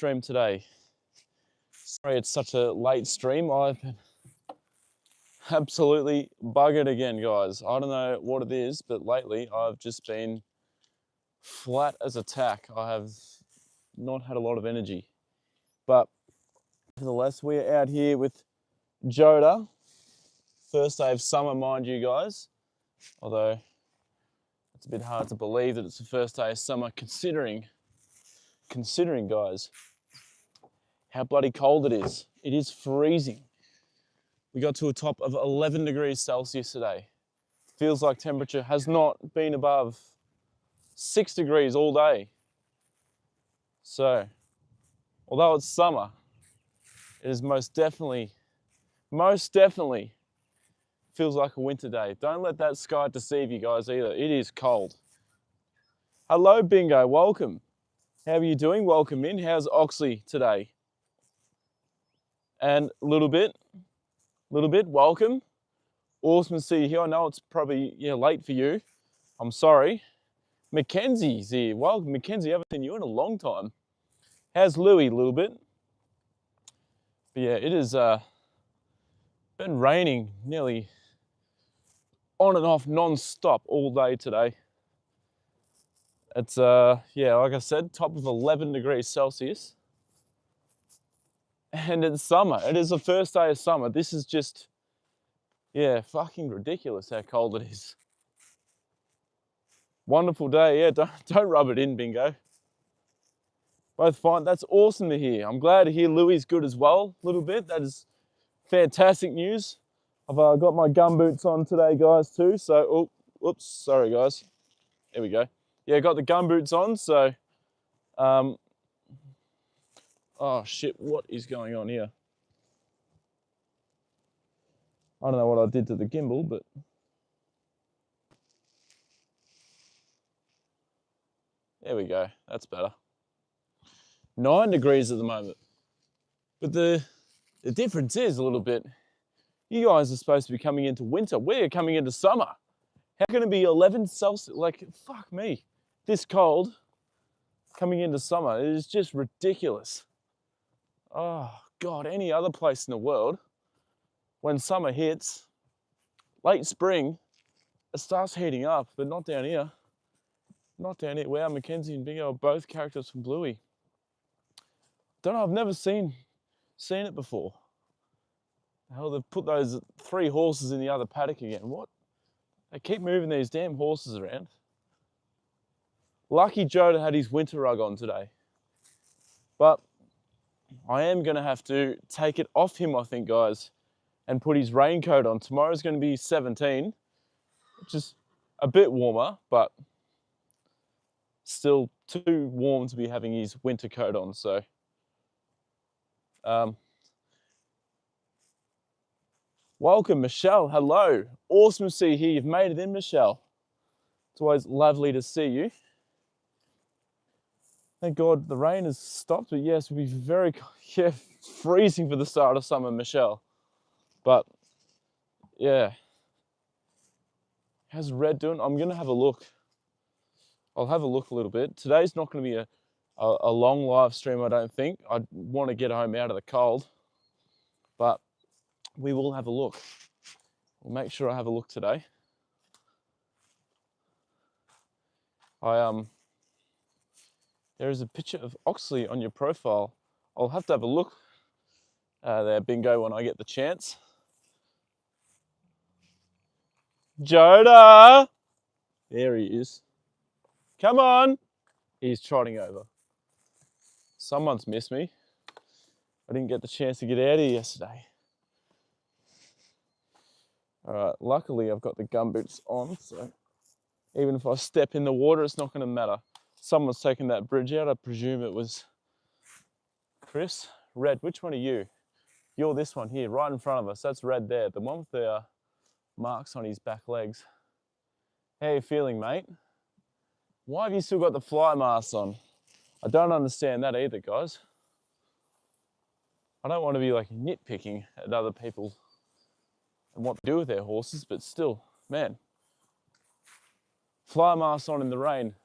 stream today. Sorry it's such a late stream. I've been absolutely buggered again, guys. I don't know what it is, but lately I've just been flat as a tack. I have not had a lot of energy. But nevertheless, we're out here with Joda. First day of summer, mind you guys. Although it's a bit hard to believe that it's the first day of summer considering guys, how bloody cold it is. It is freezing. We got to a top of 11 degrees Celsius today. Feels like temperature has not been above 6 degrees all day. So, although it's summer, it is most definitely feels like a winter day. Don't let that sky deceive you guys either. It is cold. Hello, Bingo. Welcome. How are you doing? Welcome in. How's Auxies today? And a little bit. Welcome. Awesome to see you here. I know it's probably late for you. I'm sorry. Mackenzie's here. Welcome, Mackenzie. I haven't seen you in a long time. How's Louie? A little bit. But yeah, it has been raining nearly on and off non-stop all day today. It's like I said, top of 11 degrees Celsius. And it's summer. It is the first day of summer. This is just, fucking ridiculous how cold it is. Wonderful day. Yeah, don't rub it in, Bingo. Both fine. That's awesome to hear. I'm glad to hear Louie's good as well, a little bit. That is fantastic news. I've got my gumboots on today, guys, too. So, oops, sorry, guys. There we go. Yeah, got the gumboots on, so, oh shit, what is going on here? I don't know what I did to the gimbal, but there we go. That's better. 9 degrees at the moment. But the difference is a little bit, you guys are supposed to be coming into winter. We're coming into summer. How can it be 11 Celsius? Like, fuck me. This cold coming into summer, it is just ridiculous. Oh, God, any other place in the world, when summer hits, late spring, it starts heating up, but not down here. Not down here. Wow, Mackenzie and Bingo are both characters from Bluey. Don't know, I've never seen it before. Hell, they've put those 3 horses in the other paddock again. What? They keep moving these damn horses around. Lucky Joda had his winter rug on today. But I am going to have to take it off him, I think, guys, and put his raincoat on. Tomorrow's going to be 17, which is a bit warmer, but still too warm to be having his winter coat on. So, welcome, Michelle. Hello. Awesome to see you here. You've made it in, Michelle. It's always lovely to see you. Thank God the rain has stopped, but yes, it'll be very, freezing for the start of summer, Michelle. But, yeah. How's Red doing? I'm going to have a look. I'll have a look a little bit. Today's not going to be a long live stream, I don't think. I want to get home out of the cold. But we will have a look. We'll make sure I have a look today. There is a picture of Auxies on your profile. I'll have to have a look there, Bingo, when I get the chance. Joda! There he is. Come on! He's trotting over. Someone's missed me. I didn't get the chance to get out of here yesterday. Alright, luckily I've got the gumboots on, so even if I step in the water, it's not going to matter. Someone's taken that bridge out. I presume it was Chris. Red, which one are you? You're this one here, right in front of us. That's Red there, the one with the marks on his back legs. How are you feeling, mate? Why have you still got the fly mask on? I don't understand that either, guys. I don't want to be like nitpicking at other people and what to do with their horses, but still, man. Fly mask on in the rain.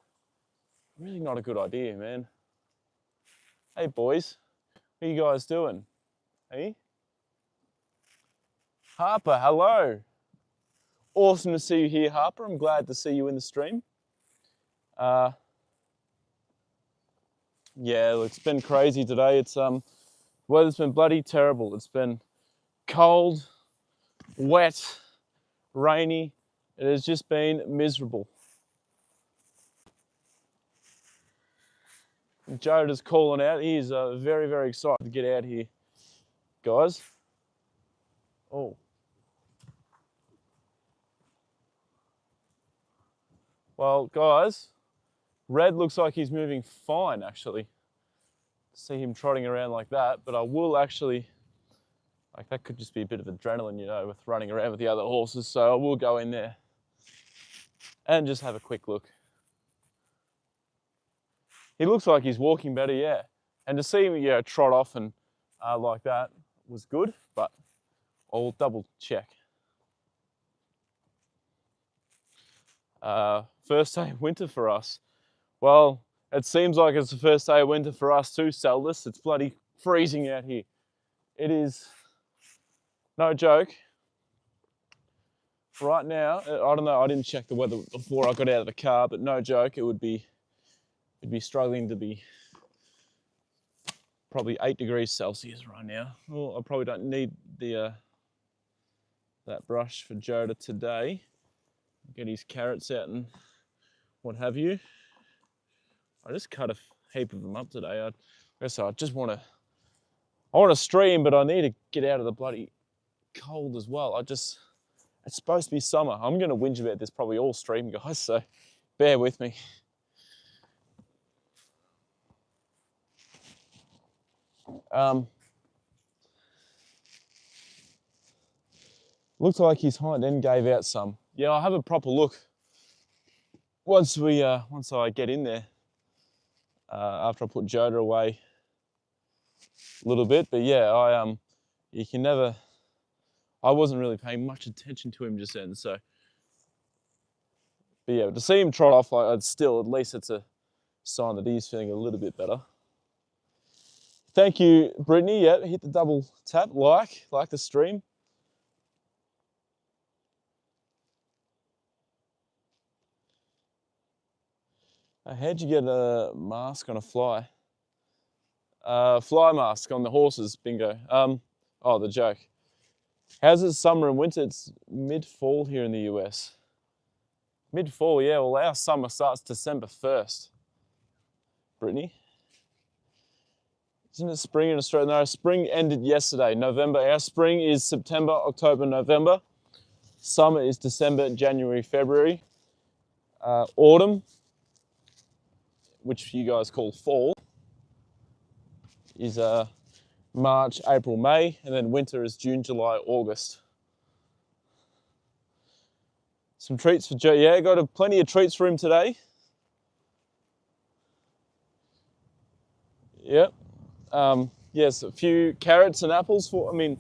Really not a good idea, man. Hey boys, what are you guys doing? Hey? Harper, hello. Awesome to see you here, Harper. I'm glad to see you in the stream. Yeah, look, it's been crazy today. It's weather's been bloody terrible. It's been cold, wet, rainy. It has just been miserable. Joda's calling out. He is very, very excited to get out here, guys. Oh. Well, guys, Red looks like he's moving fine, actually. See him trotting around like that, but I will actually, like that could just be a bit of adrenaline, you know, with running around with the other horses, so I will go in there and just have a quick look. He looks like he's walking better, yeah. And to see him, yeah, trot off and like that was good, but I'll double check. First day of winter for us. Well, it seems like it's the first day of winter for us too, Celdis. It's bloody freezing out here. It is, no joke. Right now, I don't know, I didn't check the weather before I got out of the car, but no joke, it'd be struggling to be probably 8 degrees Celsius right now. Well, I probably don't need the that brush for Joda today. Get his carrots out and what have you. I just cut a heap of them up today. I guess I just want to stream, but I need to get out of the bloody cold as well. It's supposed to be summer. I'm going to whinge about this probably all stream, guys, so bear with me. Looks like his hind end gave out some. Yeah, I'll have a proper look once I get in there. After I put Joda away a little bit, but yeah, you can never. I wasn't really paying much attention to him just then, so. But yeah, to see him trot off, like, still, at least it's a sign that he's feeling a little bit better. Thank you, Brittany. Yeah, hit the double tap, like the stream. How'd you get a mask on a fly? Fly mask on the horses, bingo. Oh, the joke. How's it summer and winter? It's mid-fall here in the US. Mid-fall, yeah, well our summer starts December 1st. Brittany? Isn't it spring in Australia? No, spring ended yesterday, November. Our spring is September, October, November. Summer is December, January, February. Autumn, which you guys call fall, is March, April, May, and then winter is June, July, August. Some treats for Joe. Yeah, got plenty of treats for him today. Yep. Yes, a few carrots and apples a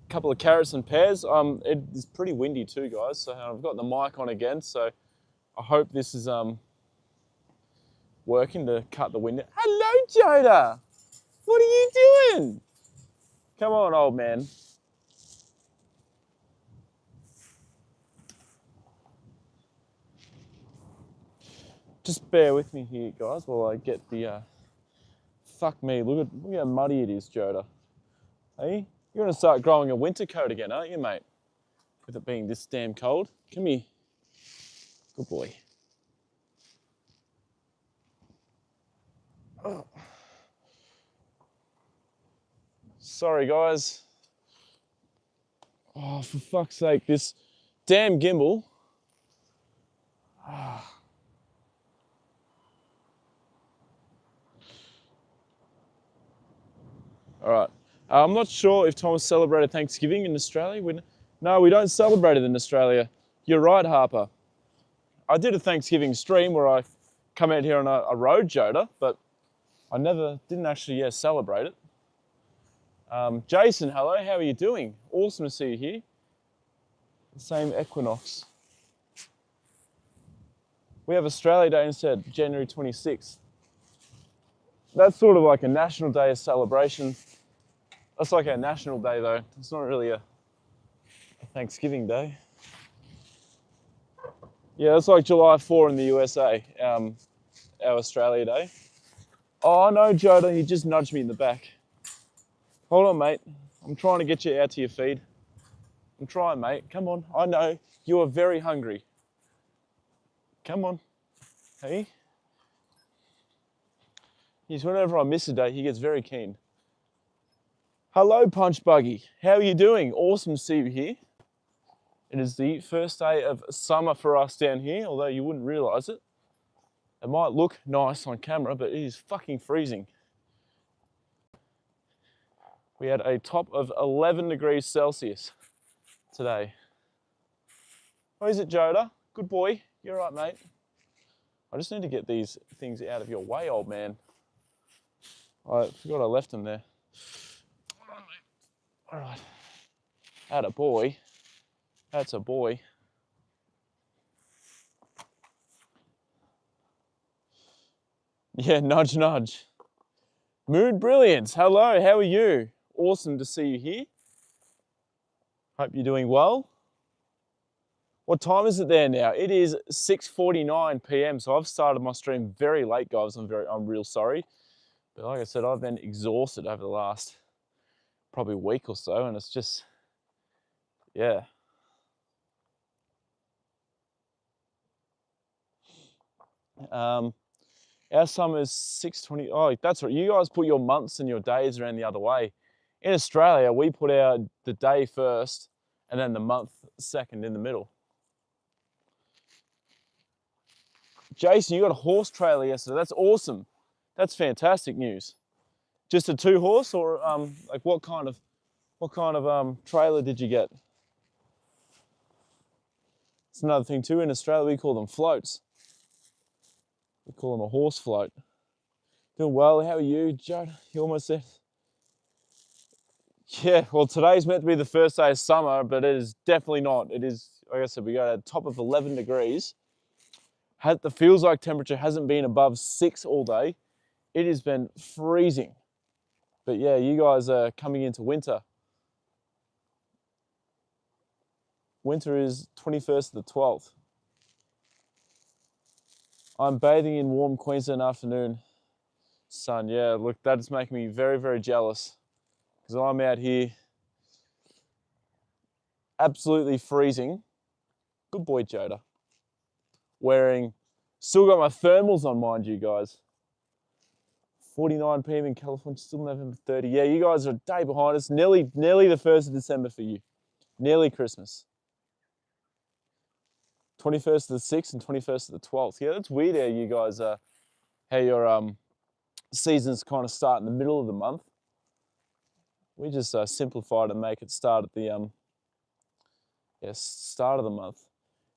couple of carrots and pears. It is pretty windy too, guys. So I've got the mic on again. So I hope this is working to cut the wind. Hello, Joda. What are you doing? Come on, old man. Just bear with me here, guys, while I get the. Fuck me! Look how muddy it is, Joda. Hey, you're gonna start growing a winter coat again, aren't you, mate? With it being this damn cold. Come here. Good boy. Oh. Sorry, guys. Oh, for fuck's sake, this damn gimbal. Oh. All right. I'm not sure if Thomas celebrated Thanksgiving in Australia. No, we don't celebrate it in Australia. You're right, Harper. I did a Thanksgiving stream where I come out here on a road Joda, but I didn't actually celebrate it. Jason, hello, how are you doing? Awesome to see you here. The same equinox. We have Australia Day instead, January 26th. That's sort of like a national day of celebration. That's like our national day though. It's not really a Thanksgiving day. Yeah, it's like July 4 in the USA, our Australia Day. Oh no, Joda, he just nudged me in the back. Hold on, mate. I'm trying to get you out to your feed. I'm trying, mate. Come on. I know you are very hungry. Come on. Hey. Yes, whenever I miss a day, he gets very keen. Hello, Punch Buggy. How are you doing? Awesome to see you here. It is the first day of summer for us down here, although you wouldn't realise it. It might look nice on camera, but it is fucking freezing. We had a top of 11 degrees Celsius today. What is it, Joda? Good boy. You're right, mate. I just need to get these things out of your way, old man. I forgot I left them there. All right. Atta boy. That's a boy. Yeah, nudge, nudge. Mood Brilliance. Hello, how are you? Awesome to see you here. Hope you're doing well. What time is it there now? It is 6:49 p.m. So I've started my stream very late, guys. I'm real sorry. But like I said, I've been exhausted over the last probably week or so, and it's just, yeah. Our summer is 6:20. Oh, that's right. You guys put your months and your days around the other way. In Australia, we put the day first and then the month second in the middle. Jason, you got a horse trailer yesterday. That's awesome. That's fantastic news. Just a 2-horse, or like what kind of trailer did you get? It's another thing too. In Australia, we call them floats. We call them a horse float. Doing well. How are you, Judd? You almost there? Yeah. Well, today's meant to be the first day of summer, but it is definitely not. It is, like I said, we got a top of 11 degrees. The feels like temperature hasn't been above 6 all day. It has been freezing. But yeah, you guys are coming into winter. Winter is 21st to the 12th. I'm bathing in warm Queensland afternoon sun. Yeah, look, that is making me very, very jealous because I'm out here absolutely freezing. Good boy, Joda. Still got my thermals on, mind you guys. 49 p.m. in California, still November 30. Yeah, you guys are a day behind us. Nearly the 1st of December for you. Nearly Christmas. 21st to the 6th and 21st to the 12th. Yeah, that's weird how you guys how your seasons kind of start in the middle of the month. We just simplified and make it start at the start of the month.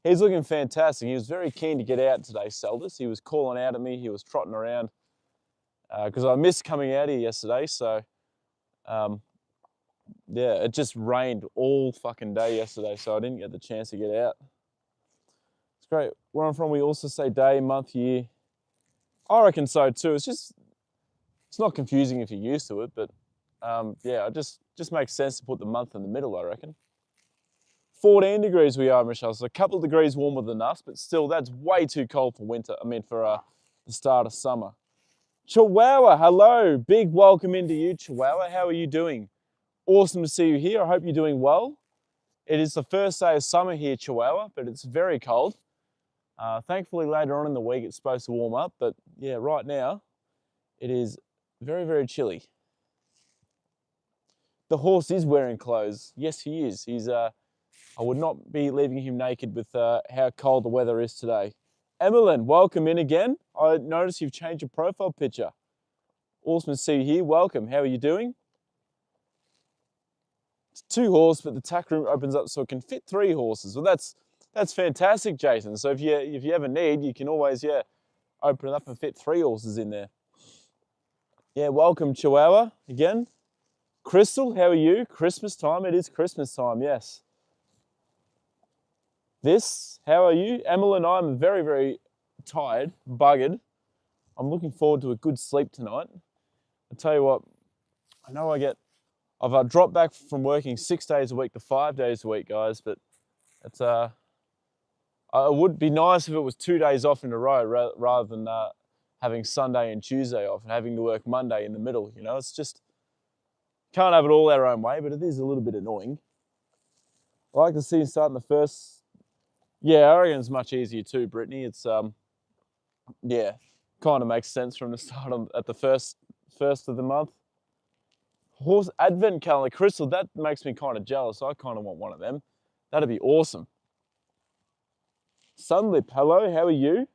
He's looking fantastic. He was very keen to get out today, Seldus. He was calling out at me. He was trotting around because I missed coming out here yesterday. So, yeah, it just rained all fucking day yesterday, so I didn't get the chance to get out. It's great. Where I'm from, we also say day, month, year. I reckon so too. It's not confusing if you're used to it, but yeah, it just makes sense to put the month in the middle, I reckon. 14 degrees we are, Michelle. So a couple of degrees warmer than us, but still, that's way too cold for winter. I mean, for the start of summer. Chihuahua, hello. Big welcome into you, Chihuahua. How are you doing? Awesome to see you here. I hope you're doing well. It is the first day of summer here, Chihuahua, but it's very cold. Thankfully, later on in the week, it's supposed to warm up, but yeah, right now, it is very, very chilly. The horse is wearing clothes. Yes, he is. I would not be leaving him naked with how cold the weather is today. Emmeline, welcome in again. I noticed you've changed your profile picture. Awesome to see you here. Welcome. How are you doing? It's 2 horses, but the tack room opens up so it can fit 3 horses. Well, that's fantastic, Jason. So if you ever need, you can always open it up and fit 3 horses in there. Yeah, welcome, Chihuahua again. Crystal, how are you? Christmas time. It is Christmas time. Yes. How are you? Emily and I am very, very tired, buggered. I'm looking forward to a good sleep tonight. I tell you what, I know I've dropped back from working 6 days a week to 5 days a week, guys, but it's it would be nice if it was 2 days off in a row rather than having Sunday and Tuesday off and having to work Monday in the middle. You know, it's just, can't have it all our own way, but it is a little bit annoying. I like to see him starting the first. Yeah, I reckon it's much easier too, Brittany. It's yeah, kind of makes sense from the start at the first of the month. Horse advent calendar, Crystal, that makes me kind of jealous. I kind of want one of them. That'd be awesome. Sunlip, hello, how are you?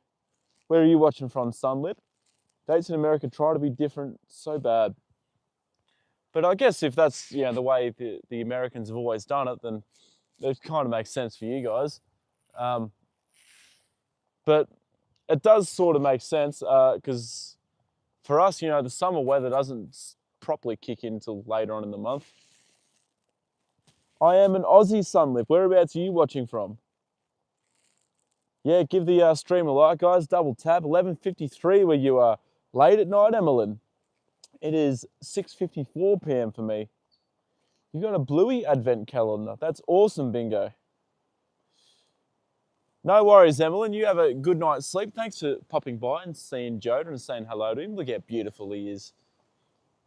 Where are you watching from, Sunlip? Dates in America try to be different so bad. But I guess if that's, you know, the way the Americans have always done it, then it kind of makes sense for you guys. But it does sort of make sense because for us, you know, the summer weather doesn't properly kick in until later on in the month. I am an Aussie, Sunlip. Whereabouts are you watching from? Yeah, give the stream a like, guys. Double tap. 11:53 where you are late at night, Emmeline. It is 6:54 p.m. for me. You got a Bluey advent calendar. That's awesome, Bingo. No worries, Emmeline. You have a good night's sleep. Thanks for popping by and seeing Joda and saying hello to him. Look how beautiful he is.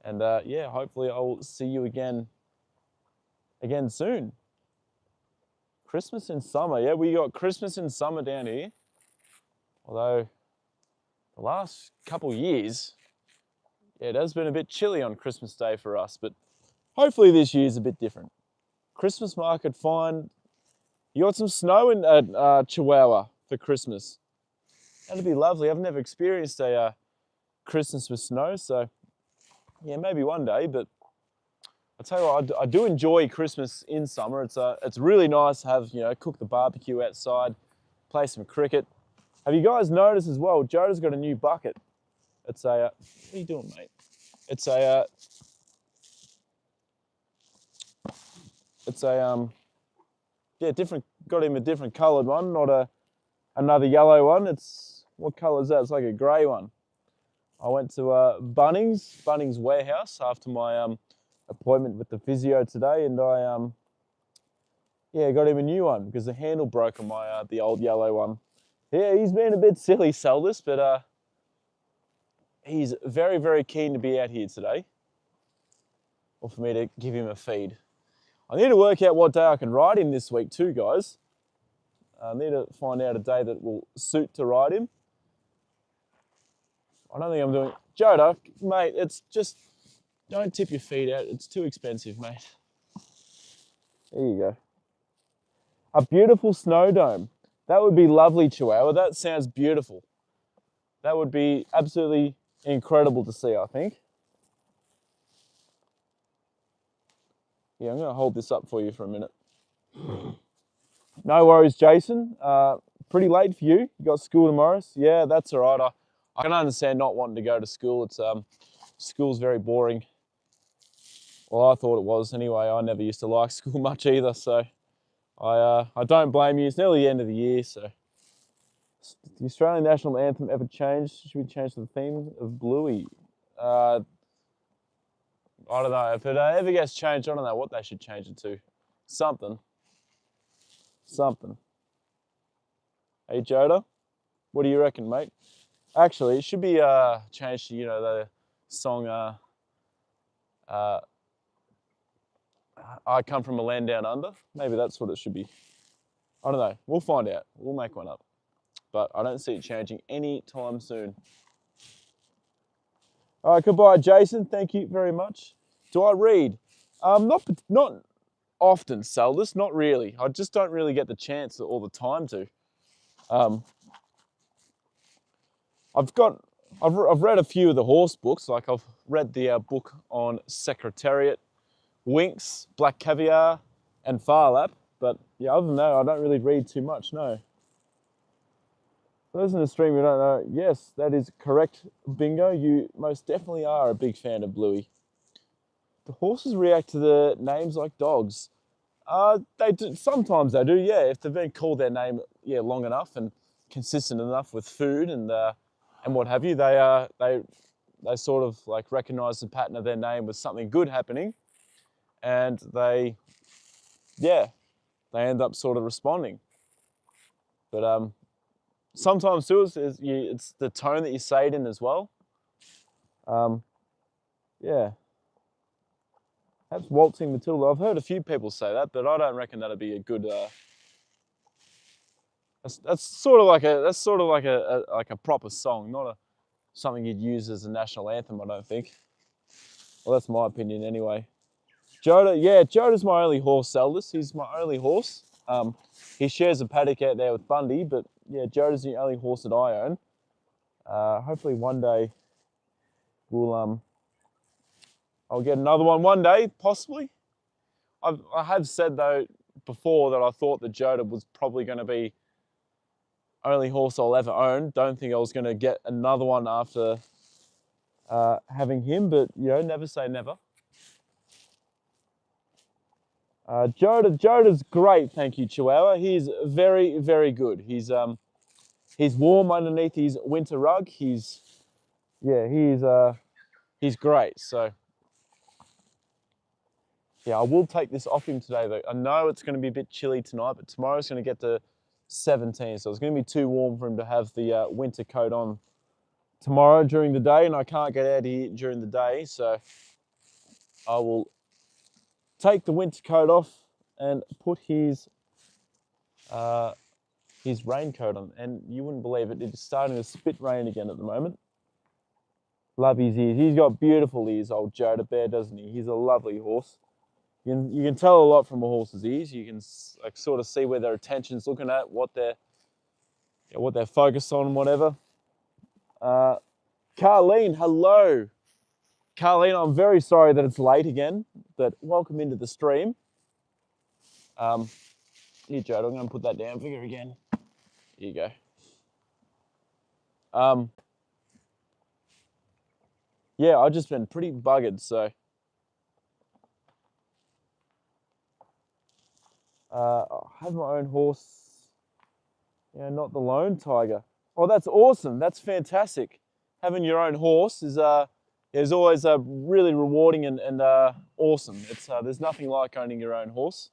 And yeah, hopefully I'll see you again soon. Christmas in summer. Yeah, we got Christmas in summer down here. Although the last couple of years, yeah, it has been a bit chilly on Christmas Day for us, but hopefully this year's a bit different. Christmas market fine. You got some snow in Chihuahua for Christmas. That'd be lovely. I've never experienced a Christmas with snow, so yeah, maybe one day. But I tell you what, I do enjoy Christmas in summer. It's really nice to have, you know, cook the barbecue outside, play some cricket. Have you guys noticed as well? Joda's got a new bucket. It's a what are you doing, mate? It's a yeah, different. Got him a different coloured one, not another yellow one. It's, what colour is that? It's like a grey one. I went to Bunnings Warehouse after my appointment with the physio today, and I yeah, got him a new one because the handle broke on my the old yellow one. Yeah, he's been a bit silly, Seldis, but he's very, very keen to be out here today, or for me to give him a feed. I need to work out what day I can ride him this week too, guys. I need to find out a day that will suit to ride him. I don't think I'm doing... Joda, mate, it's just... Don't tip your feet out. It's too expensive, mate. There you go. A beautiful snow dome. That would be lovely, Chihuahua. That sounds beautiful. That would be absolutely incredible to see, I think. Yeah, I'm going to hold this up for you for a minute. No worries, Jason. Pretty late for you. You got school tomorrow? Yeah, that's all right. I can understand not wanting to go to school. It's school's very boring. Well, I thought it was anyway. I never used to like school much either, so I don't blame you. It's nearly the end of the year, so. The Australian national anthem ever changed? Should we change the theme of Bluey? I don't know. If it ever gets changed, I don't know what they should change it to. Something. Hey, Joda, what do you reckon, mate? Actually, it should be changed to, you know, the song I Come From a Land Down Under. Maybe that's what it should be. I don't know. We'll find out. We'll make one up. But I don't see it changing anytime soon. All right, goodbye, Jason. Thank you very much. Do I read? Not often, Seldis. Not really. I just don't really get the chance all the time to. I've read a few of the horse books. Like I've read the book on Secretariat, Winks, Black Caviar, and Farlap. But yeah, other than that, I don't really read too much. No. For those in the stream who don't know, yes, that is correct, Bingo. You most definitely are a big fan of Bluey. The horses react to the names like dogs. They do. Sometimes they do, yeah. If they've been called their name, yeah, long enough and consistent enough with food and and what have you. They sort of like recognize the pattern of their name with something good happening, and they end up sort of responding. But sometimes too, it's the tone that you say it in as well. Yeah. Perhaps waltzing Matilda. I've heard a few people say that, but I don't reckon that'd be a good. That's sort of like a proper song, not something you'd use as a national anthem. I don't think. Well, that's my opinion anyway. Joda, yeah, Joda's my only horse, Aldous. He's my only horse. He shares a paddock out there with Bundy, but yeah, Joda's the only horse that I own. Hopefully one day I'll get another one day, possibly. I have said though before that I thought that Joda was probably going to be only horse I'll ever own. Don't think I was going to get another one after having him, but you know, never say never. Joda's great, thank you, Chihuahua. He's very, very good. He's warm underneath his winter rug. He's great. So yeah, I will take this off him today though. I know it's going to be a bit chilly tonight, but tomorrow's going to get to 17, so it's going to be too warm for him to have the winter coat on tomorrow during the day, and I can't get out of here during the day, so I will take the winter coat off and put his raincoat on. And you wouldn't believe it, it's starting to spit rain again at the moment. Love his ears. He's got beautiful ears, old Joda Bear, doesn't he? He's a lovely horse. You can tell a lot from a horse's ears. You can like sort of see where their attention's looking at, what they're focused on, whatever. Carleen, hello. Carleen, I'm very sorry that it's late again, but welcome into the stream. Here, Joda, I'm going to put that down for you again. Here you go. Yeah, I've just been pretty buggered, so. I have my own horse, not the lone tiger. Oh, that's awesome. That's fantastic. Having your own horse is always really rewarding and awesome. There's nothing like owning your own horse.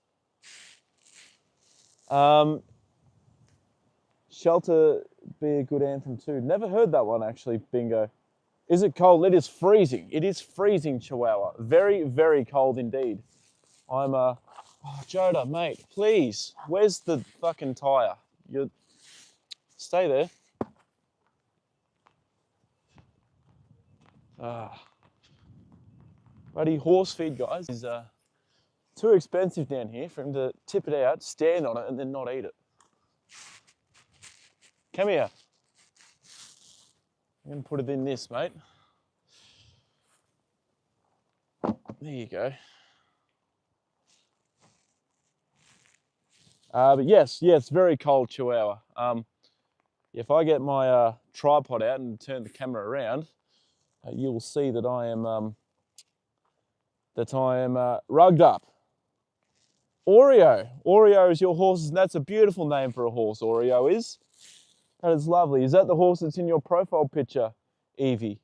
Shelter be a good anthem too. Never heard that one actually, Bingo. Is it cold? It is freezing. It is freezing, Chihuahua. Very, very cold indeed. Oh, Joda, mate, please. Where's the fucking tyre? Stay there. Bloody horse feed, guys, is too expensive down here for him to tip it out, stand on it, and then not eat it. Come here. I'm going to put it in this, mate. There you go. But yes, it's very cold, Chihuahua. If I get my tripod out and turn the camera around, you will see that I am rugged up. Oreo is your horse's, and that's a beautiful name for a horse, Oreo is. That is lovely. Is that the horse that's in your profile picture, Evie?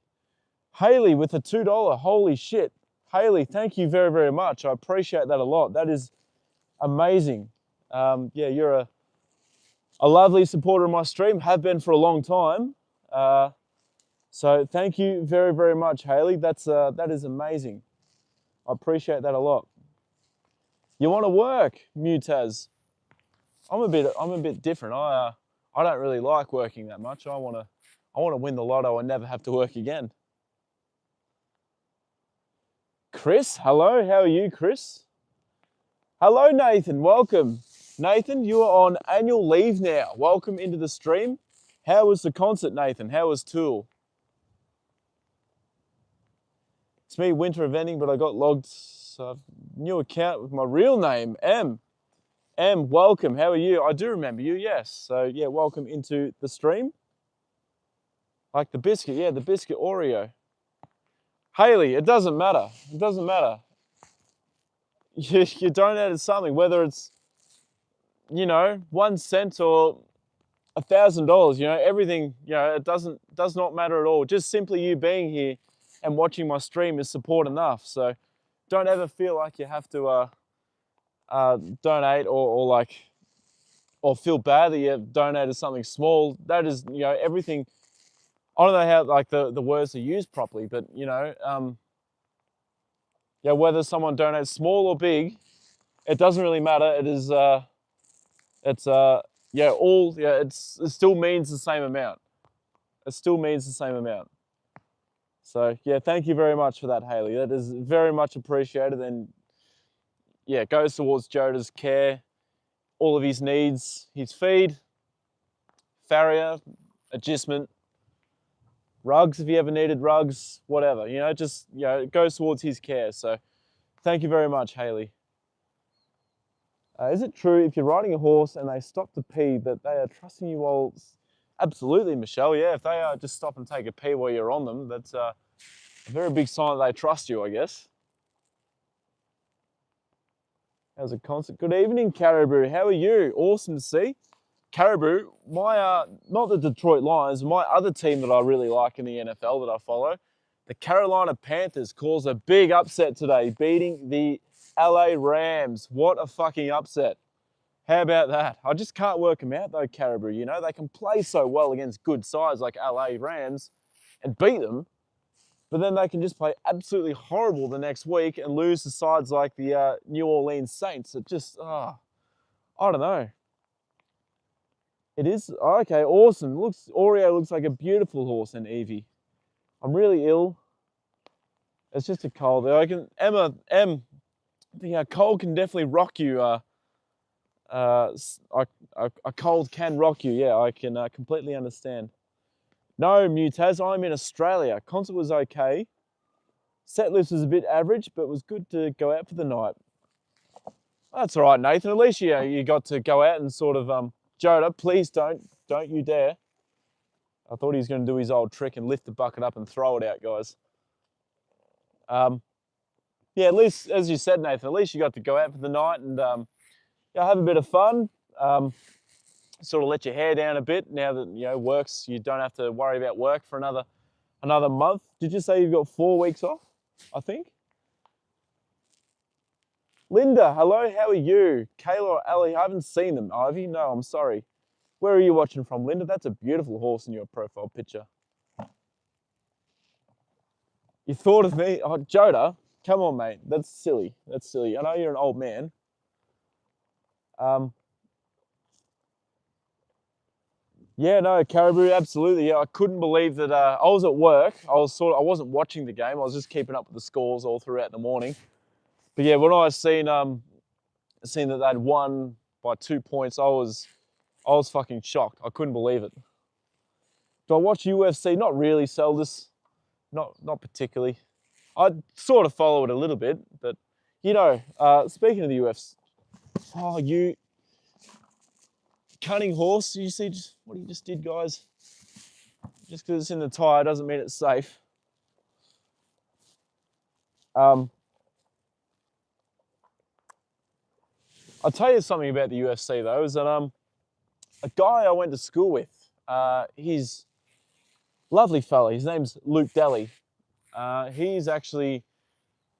Haley with a $2. Holy shit. Haley, thank you very, very much. I appreciate that a lot. That is amazing. Yeah, you're a lovely supporter of my stream, have been for a long time. So thank you very, very much, Haley. That is amazing. I appreciate that a lot. You want to work, Mutaz? I'm a bit different. I don't really like working that much. I want to win the lotto and never have to work again. Chris, hello. How are you, Chris? Hello, Nathan. Welcome. Nathan, you are on annual leave now. Welcome into the stream. How was the concert, Nathan? How was Tool? It's me, Winter Eventing, but I got logged. So new account with my real name, M. M, welcome. How are you? I do remember you, yes. So yeah, welcome into the stream. Like the biscuit, yeah, the biscuit Oreo. Haley, it doesn't matter. It doesn't matter. You donated something, whether it's, 1 cent or $1,000. You know, everything. You know, it does not matter at all. Just simply you being here and watching my stream is support enough. So don't ever feel like you have to donate or feel bad that you've donated something small. That is, you know, everything. I don't know how like the words are used properly, but you know, yeah, whether someone donates small or big, it doesn't really matter. It is, yeah, it still means the same amount. It still means the same amount. So yeah, thank you very much for that, Haley. That is very much appreciated, and yeah, it goes towards Joda's care, all of his needs, his feed, farrier, adjustment, rugs if he ever needed rugs, whatever, you know, just, you know, it goes towards his care. So thank you very much, Haley. Is it true if you're riding a horse and they stop to pee that they are trusting you while... Absolutely, Michelle, yeah, if they just stop and take a pee while you're on them, that's a very big sign that they trust you, I guess. How's a concert? Good evening, Caribou. How are you? Awesome to see. Caribou, my not the Detroit Lions, my other team that I really like in the NFL that I follow, the Carolina Panthers, caused a big upset today, beating the LA Rams. What a fucking upset. How about that? I just can't work them out though, Caribou. You know, they can play so well against good sides like LA Rams and beat them, but then they can just play absolutely horrible the next week and lose to sides like the New Orleans Saints. It just, I don't know. It is, okay, awesome. Oreo looks like a beautiful horse and Evie. I'm really ill. It's just a cold. The cold can definitely rock you. A cold can rock you. Yeah, I can completely understand. No, Mutaz, I'm in Australia. Concert was okay. Set list was a bit average, but it was good to go out for the night. That's all right, Nathan. At least you got to go out and sort of, Joda, please don't you dare. I thought he was going to do his old trick and lift the bucket up and throw it out, guys. Yeah, at least, as you said, Nathan, at least you got to go out for the night and yeah, have a bit of fun. Sort of let your hair down a bit now that, you know, works. You don't have to worry about work for another month. Did you say you've got 4 weeks off, I think? Linda, hello, how are you? Kayla or Ali, I haven't seen them. Ivy, no, I'm sorry. Where are you watching from, Linda? That's a beautiful horse in your profile picture. You thought of me? Oh, Joda, come on, mate. That's silly. That's silly. I know you're an old man. Yeah, no, Caribou, absolutely. Yeah, I couldn't believe that. I was at work. I wasn't watching the game. I was just keeping up with the scores all throughout the morning. But yeah, when I seen that they'd won by 2 points, I was fucking shocked. I couldn't believe it. Do I watch UFC? Not really, Seldis. Not particularly. I sort of follow it a little bit, but you know, speaking of the UFC, oh, you cunning horse! You see what he just did, guys. Just because it's in the tyre doesn't mean it's safe. I'll tell you something about the UFC though, is that a guy I went to school with, he's a lovely fella. His name's Luke Daly. He's an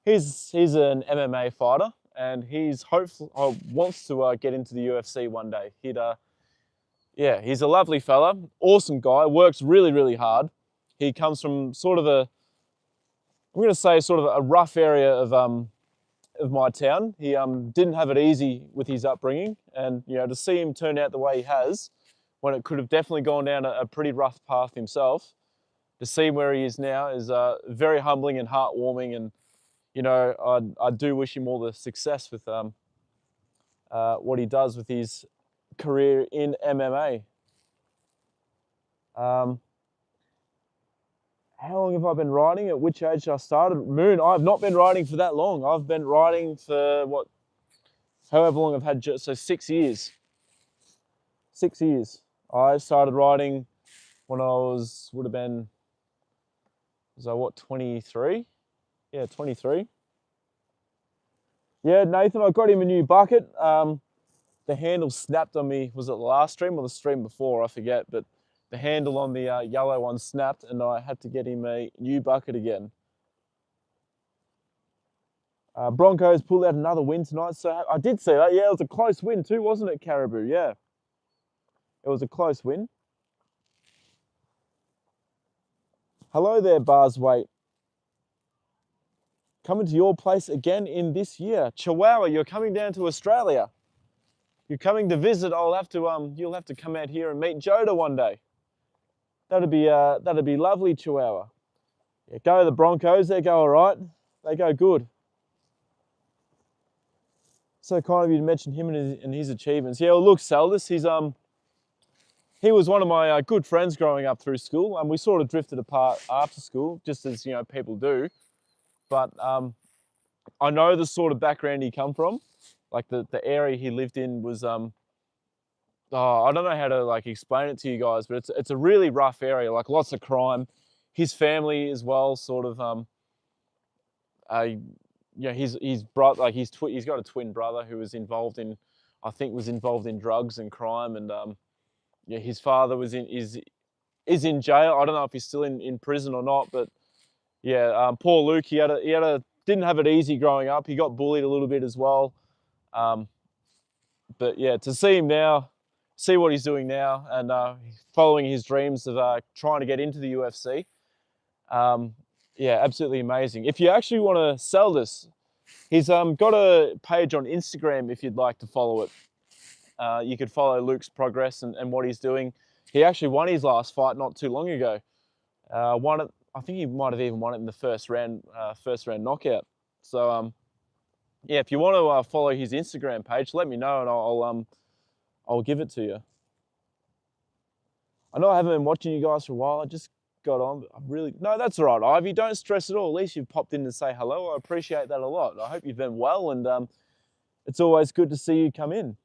MMA fighter, and he's wants to get into the UFC one day. Yeah, he's a lovely fella, awesome guy, works really, really hard. He comes from sort of I'm going to say sort of a rough area of my town. He didn't have it easy with his upbringing, and you know, to see him turn out the way he has, when it could have definitely gone down a pretty rough path himself, to see where he is now is very humbling and heartwarming. And you know, I do wish him all the success with what he does with his career in MMA. How long have I been riding? At which age I started? Moon, I've not been riding for that long. I've been riding for however long I've had, so 6 years. 6 years. I started riding when I was 23? Yeah, 23. Yeah, Nathan, I got him a new bucket. the handle snapped on me. Was it the last stream or the stream before? I forget, but the handle on the yellow one snapped and I had to get him a new bucket again. Broncos pulled out another win tonight. So I did see that. Yeah, it was a close win too, wasn't it, Caribou? Yeah. It was a close win. Hello there, Barswait. Coming to your place again in this year. Chihuahua, you're coming down to Australia. You're coming to visit. You'll have to come out here and meet Joda one day. That'd be lovely, Chihuahua. Yeah, go the Broncos. They go all right. They go good. So kind of you to mention him and his achievements. Yeah, well, look, Saldus, he was one of my good friends growing up through school, and we sort of drifted apart after school, just as people do. But I know the sort of background he come from. Like the area he lived in was I don't know how to like explain it to you guys, but it's a really rough area, like lots of crime. His family as well, sort of his brother, like he's got a twin brother who was involved in, I think was involved in drugs and crime, and his father is in jail. I don't know if he's still in prison or not, but yeah, poor Luke, he didn't have it easy growing up. He got bullied a little bit as well. But yeah, to see him now, see what he's doing now, and following his dreams of trying to get into the UFC. Yeah, absolutely amazing. If you actually want to sell this, he's got a page on Instagram if you'd like to follow it. You could follow Luke's progress and what he's doing. He actually won his last fight not too long ago. Won it. I think he might have even won it in the first round knockout. So yeah, if you want to follow his Instagram page, let me know and I'll give it to you. I know I haven't been watching you guys for a while. I just got on. No, that's all right, Ivy. Don't stress at all. At least you've popped in to say hello. I appreciate that a lot. I hope you've been well, and it's always good to see you come in.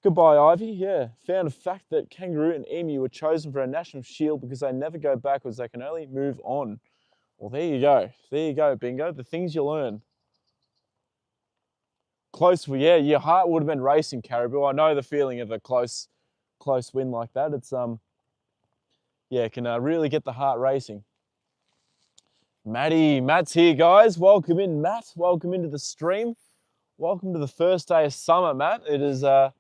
Goodbye, Ivy. Yeah, found a fact that kangaroo and emu were chosen for a national shield because they never go backwards. They can only move on. Well, there you go. There you go, Bingo. The things you learn. Close, well, yeah, your heart would have been racing, Caribou. I know the feeling of a close win like that. It's yeah, it can really get the heart racing. Matt's here, guys. Welcome in, Matt. Welcome into the stream. Welcome to the first day of summer, Matt. It is not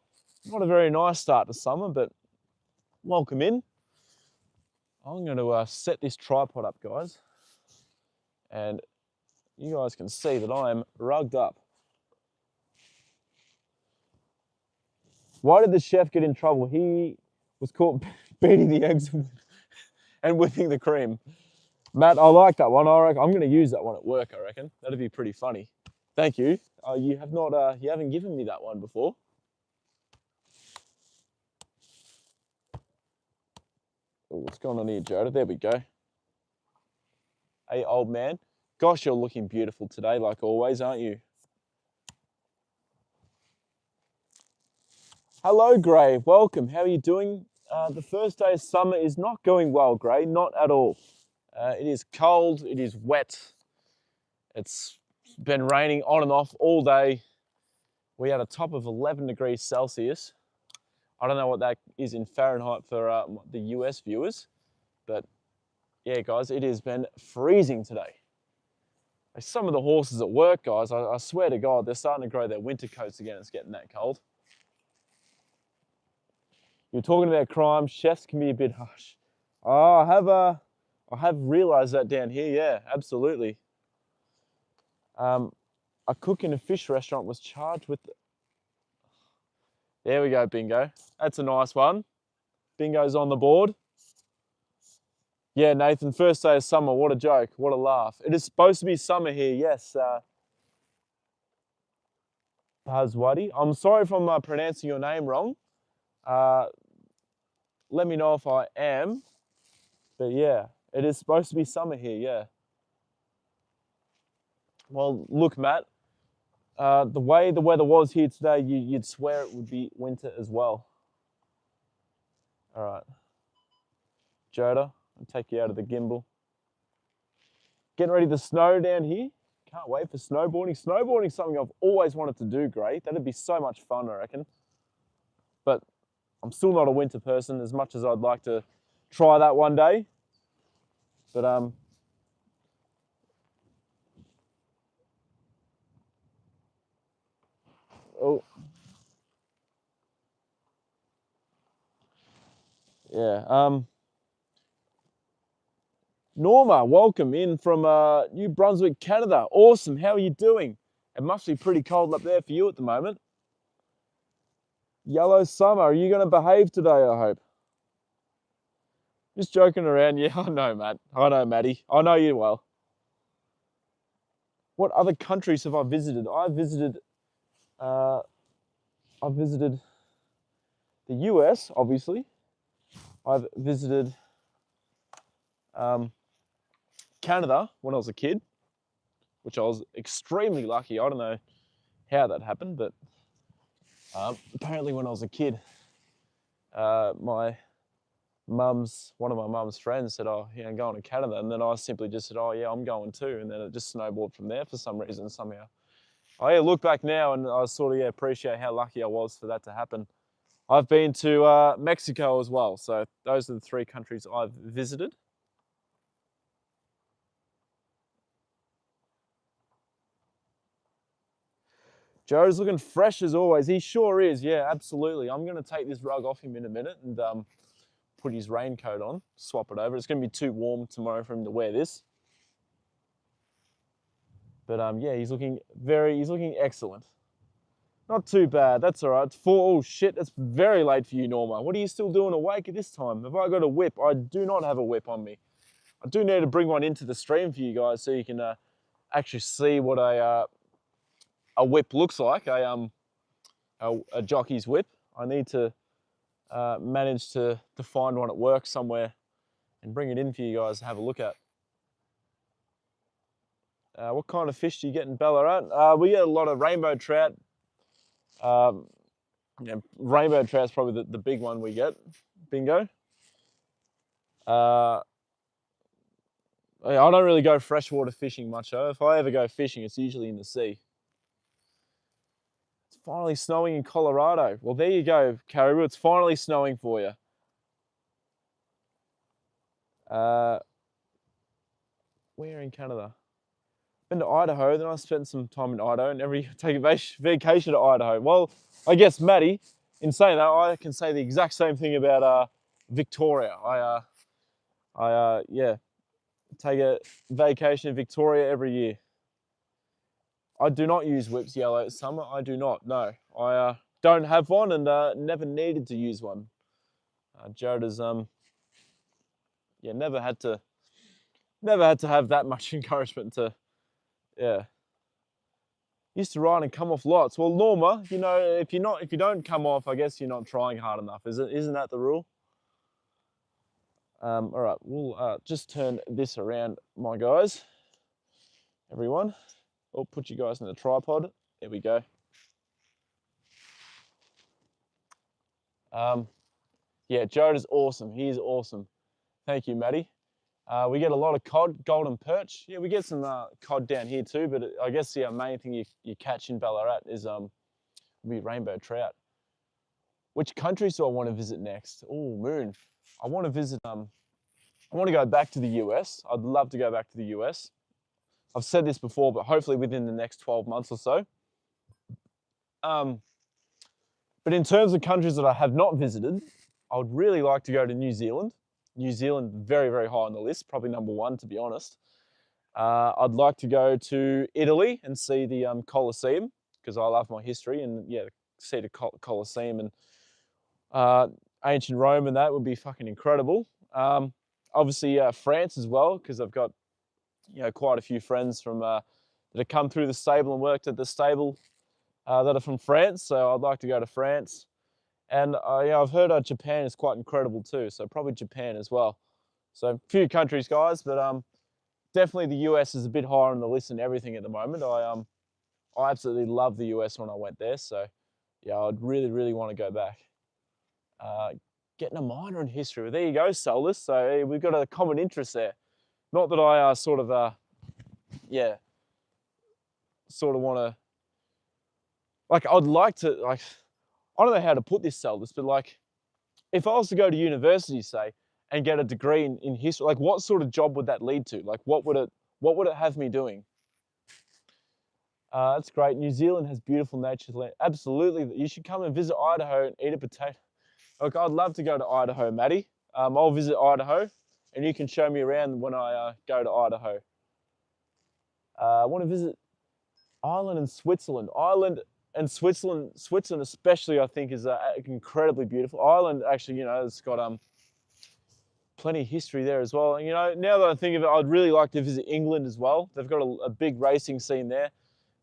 a very nice start to summer, but welcome in. I'm going to set this tripod up, guys, and you guys can see that I am rugged up. Why did the chef get in trouble? He was caught beating the eggs and whipping the cream. Matt, I like that one. I'm going to use that one at work, I reckon. That'd be pretty funny. Thank you. You haven't given me that one before. Ooh, what's going on here, Joda? There we go. Hey, old man. Gosh, you're looking beautiful today, like always, aren't you? Hello, Gray. Welcome. How are you doing? The first day of summer is not going well, Gray. Not at all. It is cold. It is wet. It's been raining on and off all day. We had a top of 11 degrees Celsius. I don't know what that is in Fahrenheit for the US viewers, but yeah, guys, it has been freezing today. Some of the horses at work, guys, I swear to God, they're starting to grow their winter coats again. It's getting that cold. You're talking about crime. Chefs can be a bit harsh. Oh, I have realised that down here. Yeah, absolutely. A cook in a fish restaurant was charged with. There we go, Bingo. That's a nice one. Bingo's on the board. Yeah, Nathan, first day of summer. What a joke. What a laugh. It is supposed to be summer here, yes. Pazwadi. I'm sorry if I'm pronouncing your name wrong. Let me know if I am. But yeah, it is supposed to be summer here, yeah. Well, look, Matt, the way the weather was here today, you'd swear it would be winter as well. All right. Joda, I'll take you out of the gimbal. Getting ready to snow down here. Can't wait for snowboarding. Snowboarding's something I've always wanted to do, Gray. That'd be so much fun, I reckon. But I'm still not a winter person as much as I'd like to try that one day. But oh, yeah. Norma, welcome in from New Brunswick, Canada. Awesome. How are you doing? It must be pretty cold up there for you at the moment. Yellow summer. Are you going to behave today, I hope? Just joking around. Yeah, I know, Matt. I know, Matty. I know you well. What other countries have I visited? Uh, I've visited the US, obviously. I've visited Canada when I was a kid, which I was extremely lucky. I don't know how that happened, but apparently when I was a kid, one of my mum's friends said, oh, yeah, I'm going to Canada. And then I simply just said, oh, yeah, I'm going too. And then it just snowballed from there for some reason, somehow. I look back now and I sort of appreciate how lucky I was for that to happen. I've been to Mexico as well. So those are the 3 countries I've visited. Joe's looking fresh as always. He sure is. Yeah, absolutely. I'm going to take this rug off him in a minute and put his raincoat on, swap it over. It's going to be too warm tomorrow for him to wear this. But yeah, he's looking excellent. Not too bad. That's all right. Oh shit, it's very late for you, Norma. What are you still doing awake at this time? Have I got a whip? I do not have a whip on me. I do need to bring one into the stream for you guys so you can actually see what a whip looks like. A jockey's whip. I need to manage to find one at work somewhere and bring it in for you guys to have a look at. What kind of fish do you get in Ballarat? We get a lot of rainbow trout. Yeah, rainbow trout's probably the big one we get. Bingo. I don't really go freshwater fishing much though. If I ever go fishing, it's usually in the sea. It's finally snowing in Colorado. Well, there you go, Caribou. It's finally snowing for you. Where in Canada? Been to Idaho, then I spent some time in Idaho and take a vacation to Idaho. Well, I guess, Matty, in saying that, I can say the exact same thing about Victoria. Yeah, take a vacation in Victoria every year. I do not use whips yellow summer. I do not, no. I don't have one and never needed to use one. Joda's, yeah, never had to have that much encouragement to, yeah. Used to ride and come off lots. Well, Norma, you know, if you don't come off, I guess you're not trying hard enough. Isn't that the rule? All right, we'll just turn this around, my guys. Everyone, I'll put you guys in the tripod. There we go. Yeah, Joda's awesome. He is awesome. Thank you, Maddie. We get a lot of cod, golden perch. Yeah, we get some cod down here too, but I guess the main thing you catch in Ballarat is be rainbow trout. Which countries do I want to visit next? Oh, Moon. I want to visit, I want to go back to the US. I'd love to go back to the US. I've said this before, but hopefully within the next 12 months or so. But in terms of countries that I have not visited, I would really like to go to New Zealand. New Zealand, very, very high on the list, probably number 1, to be honest. I'd like to go to Italy and see the Colosseum, because I love my history, and yeah, see the Colosseum and ancient Rome, and that would be fucking incredible. Obviously France as well, because I've got quite a few friends from that have come through the stable and worked at the stable that are from France, so I'd like to go to France. And I've heard Japan is quite incredible too, so probably Japan as well. So a few countries, guys, but definitely the US is a bit higher on the list than everything at the moment. I absolutely loved the US when I went there, so yeah, I'd really, really want to go back. Getting a minor in history. Well, there you go, Solus. So we've got a common interest there. Not that I yeah, sort of want to, like, I'd like to, like, I don't know how to put this, Seldis, but like, if I was to go to university, say, and get a degree in history, like, what sort of job would that lead to? Like, what would it have me doing? That's great. New Zealand has beautiful nature. Absolutely, you should come and visit Idaho and eat a potato. Look, I'd love to go to Idaho, Maddie. I'll visit Idaho, and you can show me around when I go to Idaho. I want to visit Ireland and Switzerland. Ireland and Switzerland especially, I think, is incredibly beautiful. Ireland, actually, it's got plenty of history there as well. And, now that I think of it, I'd really like to visit England as well. They've got a big racing scene there.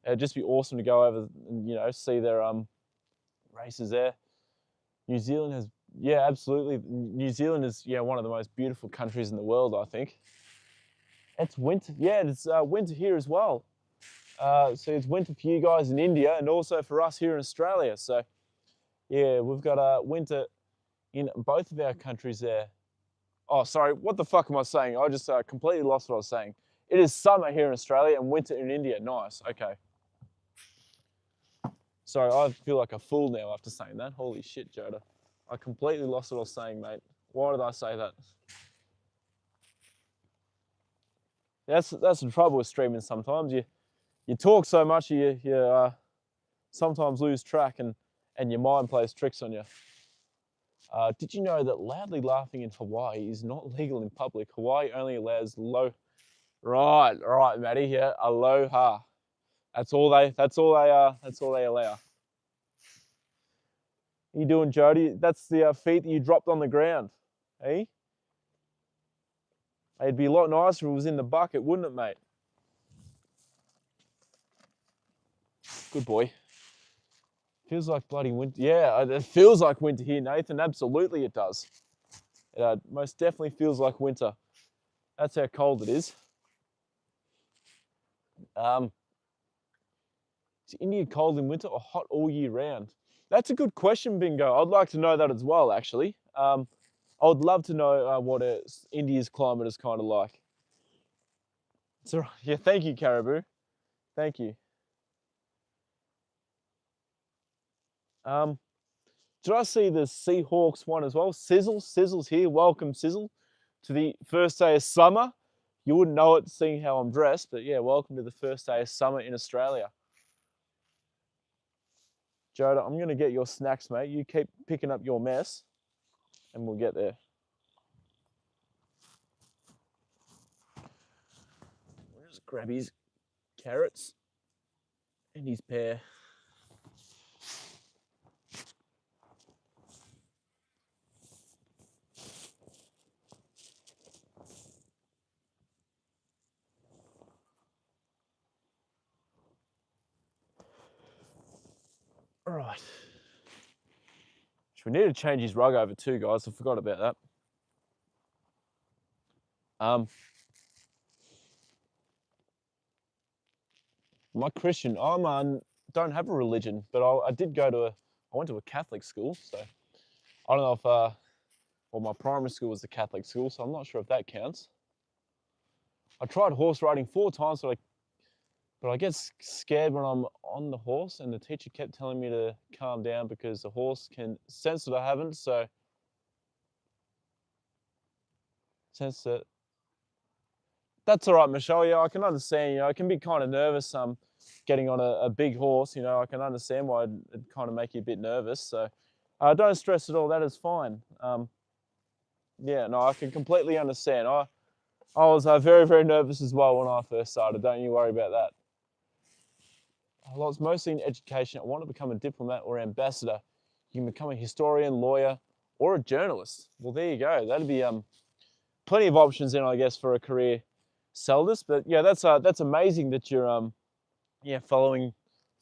It'd just be awesome to go over and, see their races there. New Zealand has, yeah, absolutely. New Zealand is, one of the most beautiful countries in the world, I think. It's winter. Yeah, it's winter here as well. So it's winter for you guys in India and also for us here in Australia. So, yeah, we've got winter in both of our countries there. Oh, sorry, what the fuck am I saying? I just completely lost what I was saying. It is summer here in Australia and winter in India. Nice, okay. Sorry, I feel like a fool now after saying that. Holy shit, Joda. I completely lost what I was saying, mate. Why did I say that? That's the trouble with streaming sometimes. You talk so much, you sometimes lose track and your mind plays tricks on you. Did you know that loudly laughing in Hawaii is not legal in public? Hawaii only allows low. Right, Maddie. Yeah, aloha. That's all they allow. How you doing, Jody? That's the feet that you dropped on the ground, eh? It'd be a lot nicer if it was in the bucket, wouldn't it, mate? Good boy. Feels like bloody winter. Yeah, it feels like winter here, Nathan. Absolutely, it does. It most definitely feels like winter. That's how cold it is. Is India cold in winter or hot all year round? That's a good question, Bingo. I'd like to know that as well, actually. I would love to know what India's climate is kind of like. So, yeah, thank you, Caribou. Thank you. Did I see the Seahawks one as well? Sizzle's here. Welcome, Sizzle, to the first day of summer. You wouldn't know it seeing how I'm dressed, but yeah, welcome to the first day of summer in Australia. Joda, I'm going to get your snacks, mate. You keep picking up your mess, and we'll get there. We'll just grab his carrots and his pear. All right. We need to change his rug over too, guys. I forgot about that. My Christian, I don't have a religion, but I did go to I went to a Catholic school, so I don't know if, well, my primary school was a Catholic school, so I'm not sure if that counts. I tried horse riding 4 times, but I get scared when I'm on the horse, and the teacher kept telling me to calm down because the horse can sense that I haven't, so sense that. That's all right, Michelle. Yeah, I can understand. I can be kind of nervous getting on a big horse. I can understand why it'd kind of make you a bit nervous. So don't stress at all. That is fine. Yeah, no, I can completely understand. I was very, very nervous as well when I first started. Don't you worry about that. Well, it's mostly in education. I want to become a diplomat or ambassador. You can become a historian, lawyer, or a journalist. Well, there you go. That'd be plenty of options then, I guess, for a career, Seldis. But yeah, that's amazing that you're following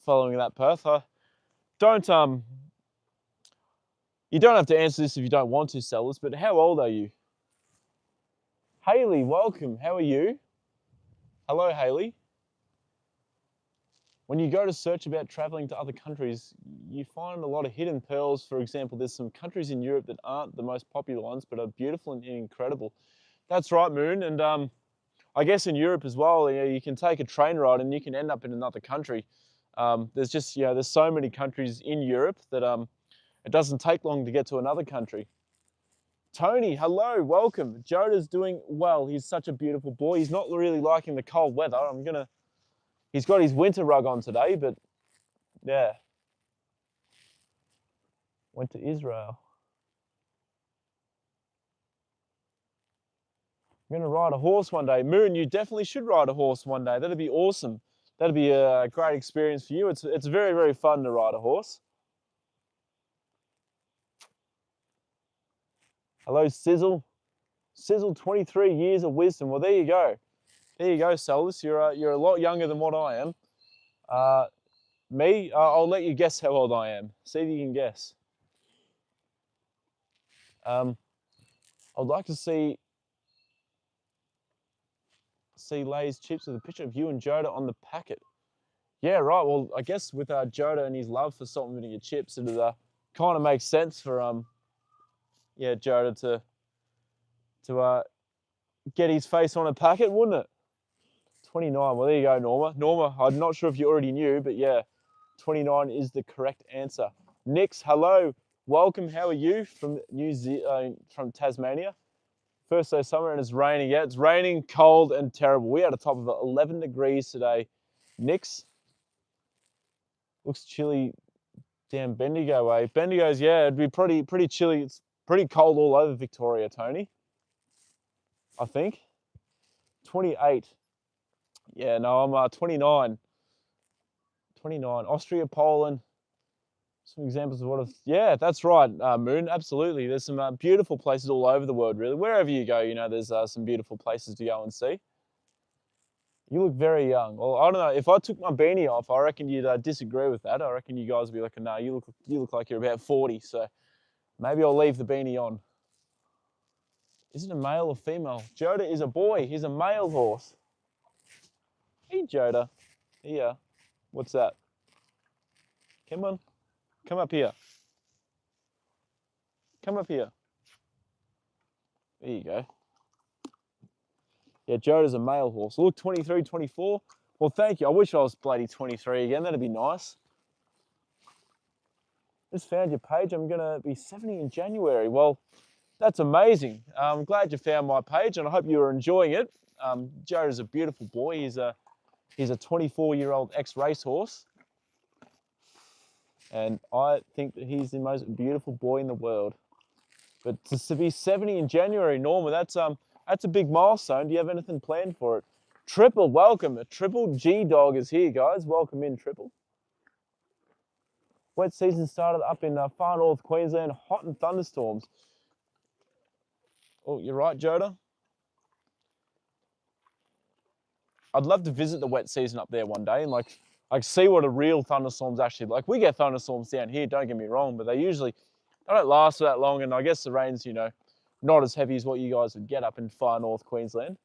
that path. You don't have to answer this if you don't want to, Seldis. But how old are you? Haley, welcome. How are you? Hello, Haley. When you go to search about traveling to other countries, you find a lot of hidden pearls. For example, there's some countries in Europe that aren't the most popular ones, but are beautiful and incredible. That's right, Moon. And I guess in Europe as well, you know, you can take a train ride and you can end up in another country. There's just, you know, there's so many countries in Europe that it doesn't take long to get to another country. Tony, hello, welcome. Joda's doing well. He's such a beautiful boy. He's not really liking the cold weather. He's got his winter rug on today, but yeah. Went to Israel. I'm gonna ride a horse one day. Moon, you definitely should ride a horse one day. That'd be awesome. That'd be a great experience for you. It's very, very fun to ride a horse. Hello, Sizzle. Sizzle, 23 years of wisdom. Well, there you go. There you go, Solus. You're a lot younger than what I am. I'll let you guess how old I am. See if you can guess. I'd like to see Lay's chips with a picture of you and Joda on the packet. Yeah, right. Well, I guess with Joda and his love for salt and vinegar chips, it kind of makes sense for yeah, Joda to get his face on a packet, wouldn't it? 29. Well, there you go, Norma. Norma, I'm not sure if you already knew, but yeah, 29 is the correct answer. Nix, hello, welcome. How are you from from Tasmania? First day of summer and it's raining. Yeah, it's raining, cold, and terrible. We had a top of 11 degrees today. Nix, looks chilly down Bendigo way. Bendigo's, yeah, it'd be pretty chilly. It's pretty cold all over Victoria, Tony. I think. 28. Yeah, no, I'm 29. 29. Austria, Poland. Some examples of yeah, that's right, Moon. Absolutely. There's some beautiful places all over the world, really. Wherever you go, you know, there's some beautiful places to go and see. You look very young. Well, I don't know. If I took my beanie off, I reckon you'd disagree with that. I reckon you guys would be like, no, you look like you're about 40. So maybe I'll leave the beanie on. Is it a male or female? Joda is a boy. He's a male horse. Hey, Joda. Here. What's that? Come on. Come up here. Come up here. There you go. Yeah, Joda's a male horse. Look, 23, 24. Well, thank you. I wish I was bloody 23 again. That'd be nice. Just found your page. I'm going to be 70 in January. Well, that's amazing. I'm glad you found my page and I hope you are enjoying it. Joda's a beautiful boy. He's a 24-year-old ex-racehorse. And I think that he's the most beautiful boy in the world. But to be 70 in January, Norma, that's a big milestone. Do you have anything planned for it? Triple, welcome. A Triple G Dog is here, guys. Welcome in, Triple. Wet season started up in far north Queensland, hot and thunderstorms. Oh, you're right, Joda. I'd love to visit the wet season up there one day and like see what a real thunderstorm's actually like. We get thunderstorms down here, don't get me wrong, but they don't last for that long, and I guess the rain's, you know, not as heavy as what you guys would get up in far north Queensland.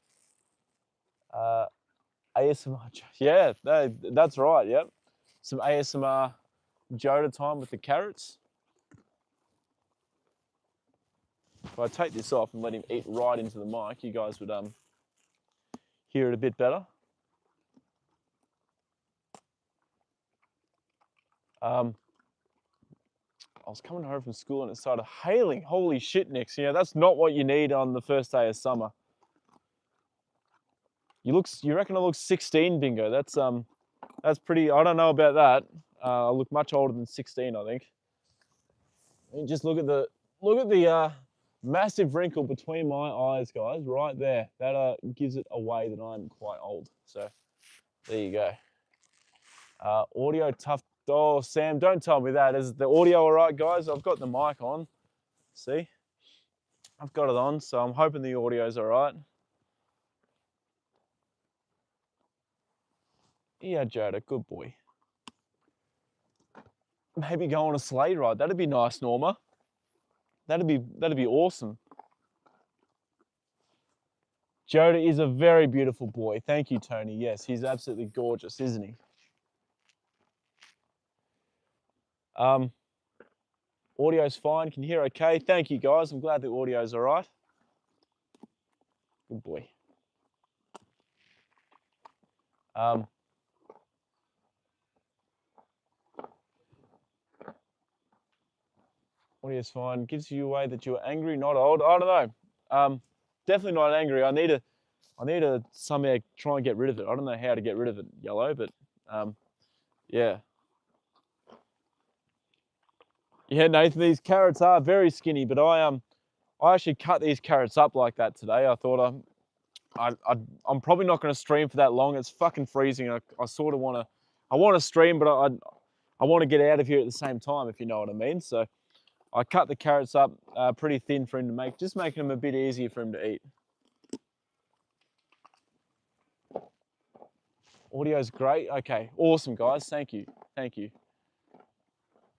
ASMR, yeah, that's right, yep. Some ASMR Joda time with the carrots. If I take this off and let him eat right into the mic, you guys would hear it a bit better. I was coming home from school and it started hailing. Holy shit, Nix. You know, that's not what you need on the first day of summer. You reckon I look 16, Bingo? That's pretty, I don't know about that. I look much older than 16, I think. And just look at the massive wrinkle between my eyes, guys, right there. That gives it away that I'm quite old. So there you go. Audio tough. Oh, Sam, don't tell me that. Is the audio all right, guys? I've got the mic on. See? I've got it on, so I'm hoping the audio's all right. Yeah, Joda, good boy. Maybe go on a sleigh ride. That'd be nice, Norma. That'd be awesome. Joda is a very beautiful boy. Thank you, Tony. Yes, he's absolutely gorgeous, isn't he? Audio's fine. Can you hear okay? Thank you, guys. I'm glad the audio's all right. Good boy. What do you find? Gives you away that you're angry, not old. I don't know. Definitely not angry. I need to somehow try and get rid of it. I don't know how to get rid of it, Yellow, but yeah. Yeah, Nathan, these carrots are very skinny, but I actually cut these carrots up like that today. I thought I'm probably not going to stream for that long. It's fucking freezing. I sort of want to stream, but I want to get out of here at the same time, if you know what I mean. So I cut the carrots up pretty thin for him to make, just making them a bit easier for him to eat. Audio's great. Okay, awesome, guys. Thank you. Thank you.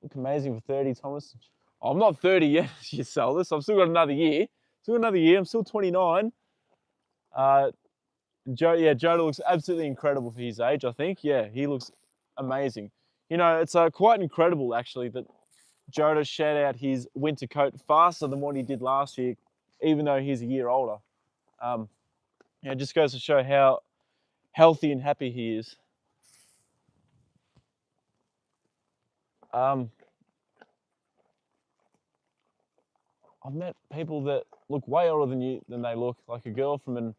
Look amazing for 30, Thomas. Oh, I'm not 30 yet, you sell this. I've still got another year. I'm still 29. Joda looks absolutely incredible for his age, I think. Yeah, he looks amazing. You know, it's quite incredible, actually, that Joda shed out his winter coat faster than what he did last year, even though he's a year older. It just goes to show how healthy and happy he is. I've met people that look way older than they look. Like a girl from an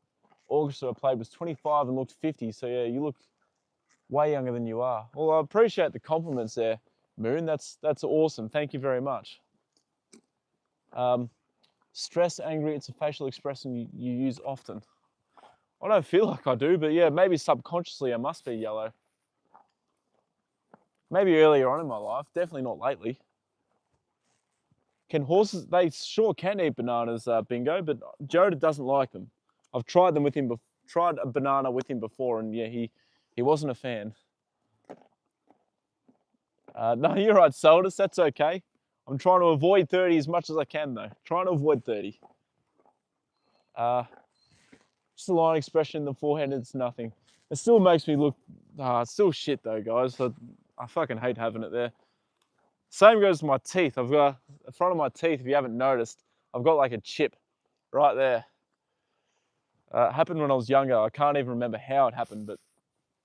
orchestra I played was 25 and looked 50. So yeah, you look way younger than you are. Well, I appreciate the compliments there, Moon. That's awesome. Thank you very much. Stress, angry, it's a facial expression you use often. I don't feel like I do, but yeah, maybe subconsciously I must be, Yellow. Maybe earlier on in my life, definitely not lately. Can horses, they sure can eat bananas, Bingo, but Joda doesn't like them. I've tried them with him, tried a banana with him before, and yeah, he wasn't a fan. No, you're right, Soldus, that's okay. I'm trying to avoid 30 as much as I can, though. Trying to avoid 30. Just a line expression in the forehead, it's nothing. It still makes me look, it's still shit though, guys. I fucking hate having it there. Same goes to my teeth. I've got, the front of my teeth, if you haven't noticed, I've got like a chip right there. It happened when I was younger. I can't even remember how it happened, but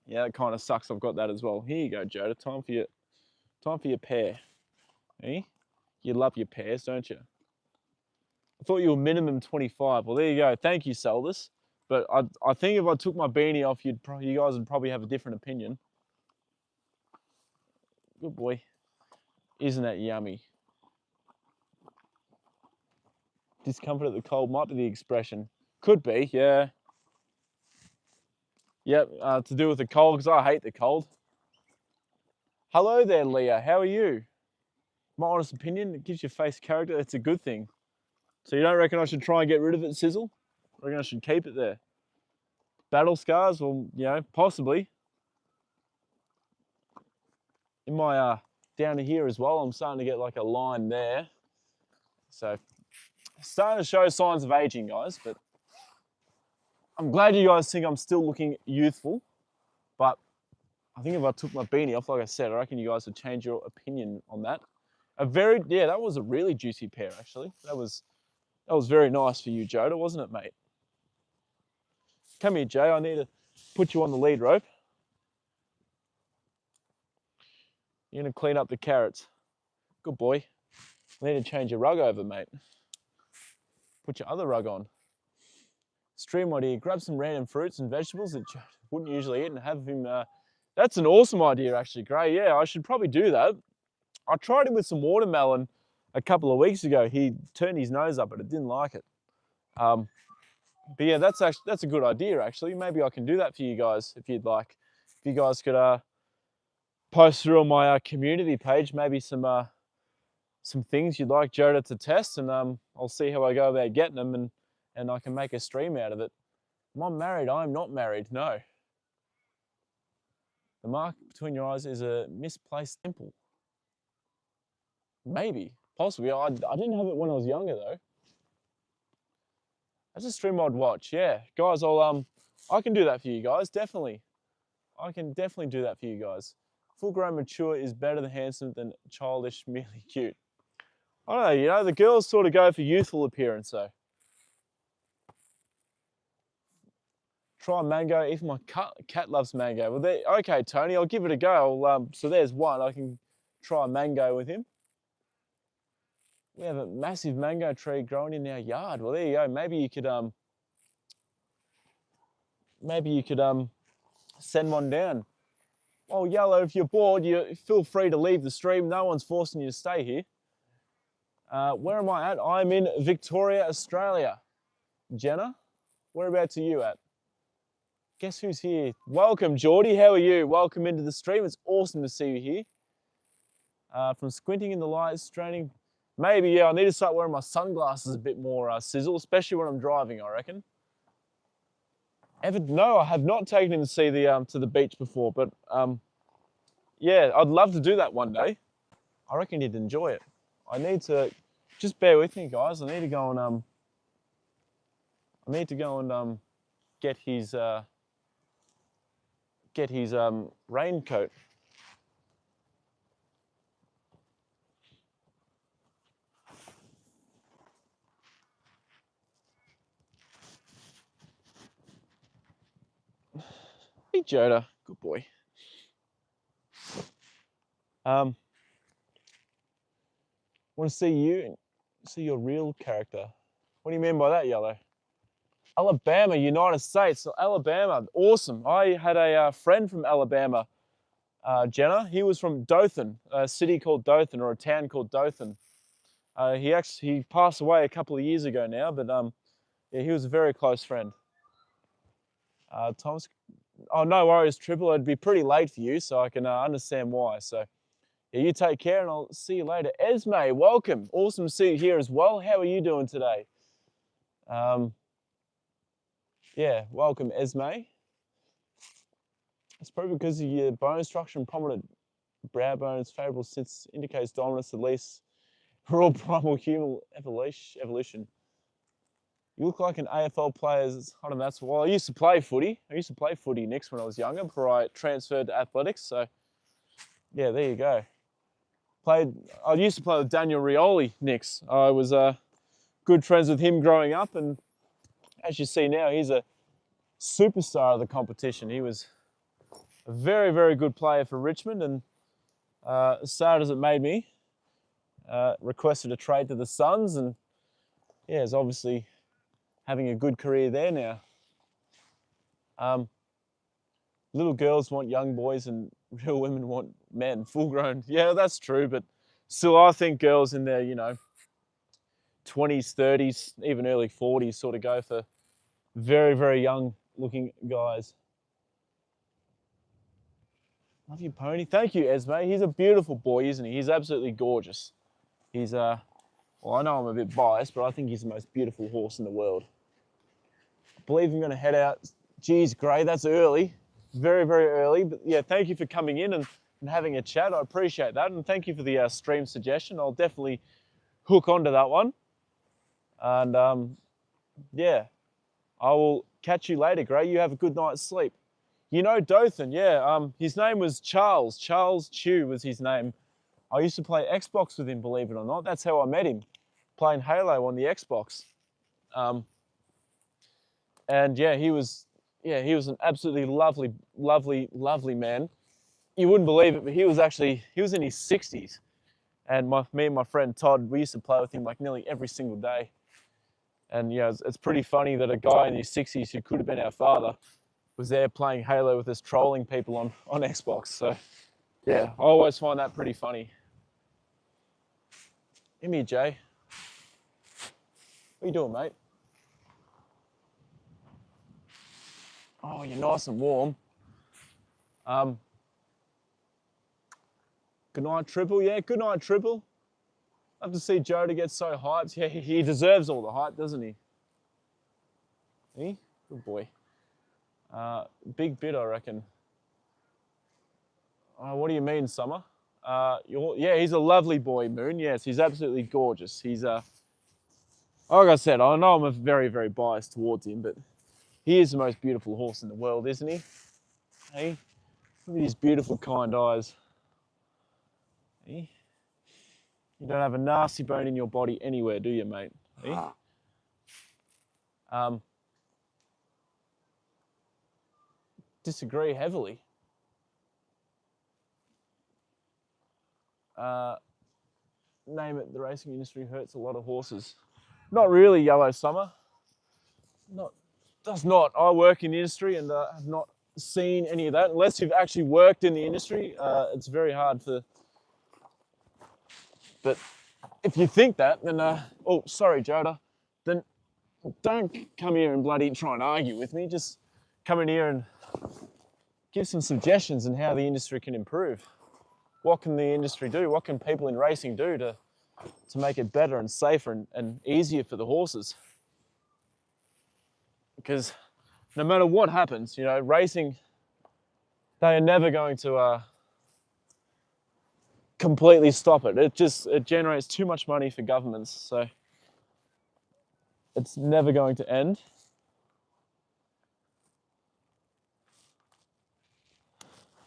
yeah, it kind of sucks. I've got that as well. Here you go, Joda. Time for your pear. Eh? You love your pears, don't you? I thought you were minimum 25. Well, there you go. Thank you, Seldus. But I think if I took my beanie off, you guys would probably have a different opinion. Good boy. Isn't that yummy? Discomfort at the cold might be the expression. Could be, yeah. Yep, to do with the cold, because I hate the cold. Hello there, Leah. How are you? My honest opinion, it gives your face character. It's a good thing. So you don't reckon I should try and get rid of it, Sizzle? I reckon I should keep it there. Battle scars? Well, you know, possibly. In my, down here as well, I'm starting to get like a line there. So, starting to show signs of aging, guys, but I'm glad you guys think I'm still looking youthful, but I think if I took my beanie off, like I said, I reckon you guys would change your opinion on that. Yeah, that was a really juicy pear, actually. That was very nice for you, Joda, wasn't it, mate? Come here, Jay. I need to put you on the lead rope. You're going to clean up the carrots. Good boy. I need to change your rug over, mate. Put your other rug on. Stream idea. Grab some random fruits and vegetables that you wouldn't usually eat and have him... that's an awesome idea, actually, Gray. Yeah, I should probably do that. I tried him with some watermelon a couple of weeks ago. He turned his nose up, but it didn't like it. But yeah, that's a good idea, actually. Maybe I can do that for you guys if you'd like. If you guys could post through on my community page, maybe some things you'd like Joda to test, and I'll see how I go about getting them, and I can make a stream out of it. Am I married? I'm not married, no. The mark between your eyes is a misplaced dimple. Maybe, possibly. I didn't have it when I was younger though. That's a stream I'd watch, yeah. Guys, I can do that for you guys, definitely. I can definitely do that for you guys. Full-grown mature is better than handsome than childish, merely cute. I don't know, you know, the girls sort of go for youthful appearance though. Try mango. Even my cat loves mango. Well, there, okay, Tony, I'll give it a go. So there's one. I can try mango with him. We have a massive mango tree growing in our yard. Well, there you go. Maybe you could send one down. Oh, Yellow, if you're bored, you feel free to leave the stream. No one's forcing you to stay here. Where am I at? I'm in Victoria, Australia. Jenna, whereabouts are you at? Guess who's here? Welcome, Geordie. How are you? Welcome into the stream. It's awesome to see you here. From squinting in the light, straining. Maybe, yeah, I need to start wearing my sunglasses a bit more, Sizzle, especially when I'm driving, I reckon. Ever? No, I have not taken him to see the to the beach before, but yeah, I'd love to do that one day. I reckon he'd enjoy it. I need to just bear with me, guys. I need to go and get his raincoat. Hey, Joda, good boy. Want to see you and see your real character. What do you mean by that, Yellow? Alabama, United States. So Alabama, awesome. I had a friend from Alabama, Jenna. He was from Dothan, a city called Dothan, or a town called Dothan. He passed away a couple of years ago now, but yeah, he was a very close friend. Thomas, oh, no worries, Triple. It'd be pretty late for you, so I can understand why. So yeah, you take care, and I'll see you later. Esme, welcome. Awesome to see you here as well. How are you doing today? Yeah, welcome, Esme. It's probably because of your bone structure and prominent brow bones, favourable since indicates dominance, at least for all primal human evolution. You look like an AFL player. I don't know, that's why I used to play footy. I used to play footy, Nix, when I was younger before I transferred to athletics. So, yeah, there you go. I used to play with Daniel Rioli, Nix. I was good friends with him growing up, and as you see now, he's a superstar of the competition. He was a very, very good player for Richmond, and as sad as it made me, requested a trade to the Suns, and yeah, is obviously having a good career there now. Little girls want young boys and real women want men, full grown. Yeah, that's true, but still I think girls in their, 20s, 30s, even early 40s sort of go for very, very young looking guys. Love you, Pony. Thank you, Esme. He's a beautiful boy, isn't he? He's absolutely gorgeous. He's, well, I know I'm a bit biased, but I think he's the most beautiful horse in the world. I believe I'm going to head out. Geez, Gray, that's early. Very, very early. But yeah, thank you for coming in and having a chat. I appreciate that. And thank you for the stream suggestion. I'll definitely hook onto that one. And yeah, I will catch you later, Gray. You have a good night's sleep. You know Dothan, yeah. His name was Charles. Charles Chew was his name. I used to play Xbox with him, believe it or not. That's how I met him, playing Halo on the Xbox. And yeah, he was an absolutely lovely, lovely, lovely man. You wouldn't believe it, but he was in his 60s. And me and my friend Todd, we used to play with him like nearly every single day. And yeah, it's pretty funny that a guy in his 60s who could have been our father was there playing Halo with us, trolling people on Xbox. So yeah, I always find that pretty funny. Give me a Jay. What are you doing, mate? Oh, you're nice and warm. Good night, Triple. Yeah, good night, Triple. Love to see Joda get so hyped. Yeah, he deserves all the hype, doesn't he? He? Good boy. Big bit, I reckon. What do you mean, Summer? Yeah, he's a lovely boy, Moon. Yes, he's absolutely gorgeous. He's, like I said, I know I'm very, very biased towards him, but he is the most beautiful horse in the world, isn't he? Hey, look at his beautiful, kind eyes. Hey? You don't have a nasty bone in your body anywhere, do you, mate? Hey? disagree heavily. Name it, the racing industry hurts a lot of horses. Not really, Yellow Summer. Does not. I work in the industry and have not seen any of that. Unless you've actually worked in the industry, it's very hard for. But if you think that, then oh, sorry, Joda, then don't come here and bloody try and argue with me. Just come in here and give some suggestions on how the industry can improve. What can the industry do? What can people in racing do to make it better and safer and easier for the horses? Because no matter what happens, you know, racing, they are never going to completely stop it. It generates too much money for governments, so it's never going to end.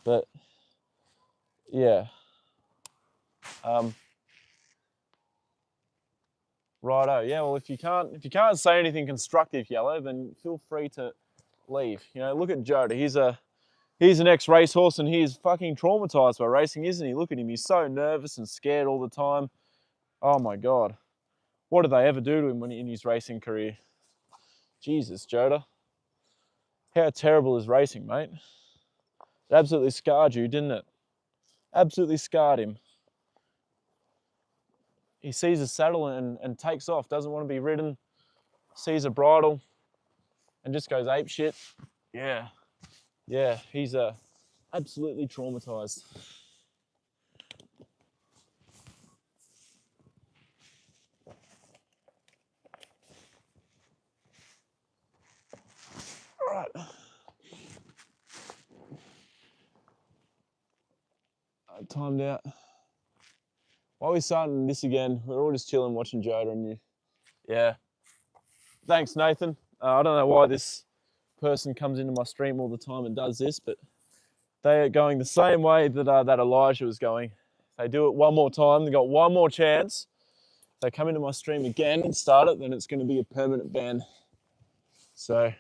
But yeah. Righto. Yeah. Well, if you can't say anything constructive, Yellow, then feel free to leave. You know, look at Joda. He's an ex-racehorse and he's fucking traumatized by racing, isn't he? Look at him. He's so nervous and scared all the time. Oh my God. What did they ever do to him when in his racing career? Jesus, Joda. How terrible is racing, mate? It absolutely scarred you, didn't it? Absolutely scarred him. He sees a saddle and takes off, doesn't want to be ridden, sees a bridle and just goes ape shit. Yeah, he's absolutely traumatized. All right. Timed out. While we're starting this again, we're all just chilling, watching Joda and you. Yeah. Thanks, Nathan. I don't know why this person comes into my stream all the time and does this, but they are going the same way that Elijah was going. They do it one more time, they got one more chance. They come into my stream again and start it, then it's going to be a permanent ban. So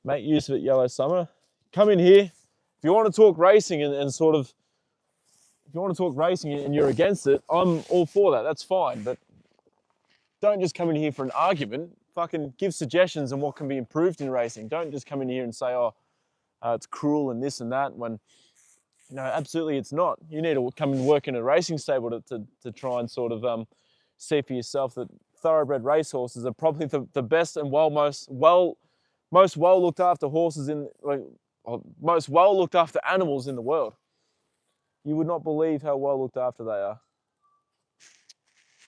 make use of it, Yellow Summer. Come in here. If you want to talk racing and sort of, if you want to talk racing and you're against it, I'm all for that. That's fine. But don't just come in here for an argument. Fucking give suggestions on what can be improved in racing. Don't just come in here and say, oh, it's cruel and this and that, when, you know, absolutely it's not. You need to come and work in a racing stable to try and sort of see for yourself that thoroughbred racehorses are probably the best and most well looked after horses in, like, most well looked after animals in the world. You would not believe how well looked after they are.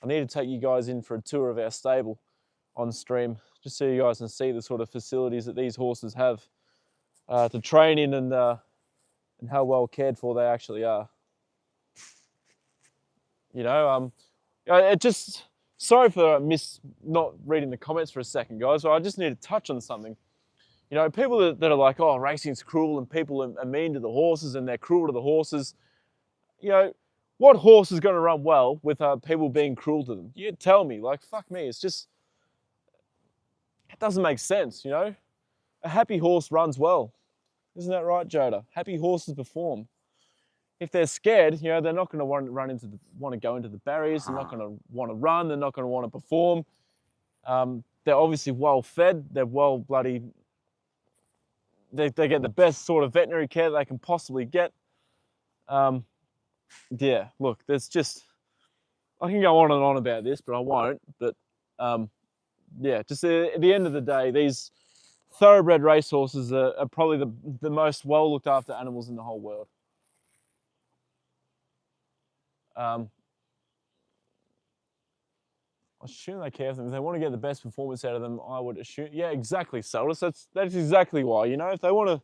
I need to take you guys in for a tour of our stable on stream, just so you guys can see the sort of facilities that these horses have to train in and how well cared for they actually are. You know, it just, sorry for not reading the comments for a second, guys, but I just need to touch on something. You know, people that are like, oh, racing's cruel and people are mean to the horses and they're cruel to the horses. You know, what horse is going to run well with people being cruel to them? You tell me, like, fuck me, it's just, it doesn't make sense, you know? A happy horse runs well. Isn't that right, Joda? Happy horses perform. If they're scared, you know, they're not going to want to go into the barriers. They're not going to want to run. They're not going to want to perform. They're obviously well fed. They're well bloody. They get the best sort of veterinary care they can possibly get. Yeah, look, there's just, I can go on and on about this, but I won't. But yeah, just at the end of the day, these thoroughbred racehorses are probably the most well looked after animals in the whole world. I assume they care for them. If they want to get the best performance out of them, I would assume. Yeah, exactly, Saldus. That's exactly why. You know, if they want to,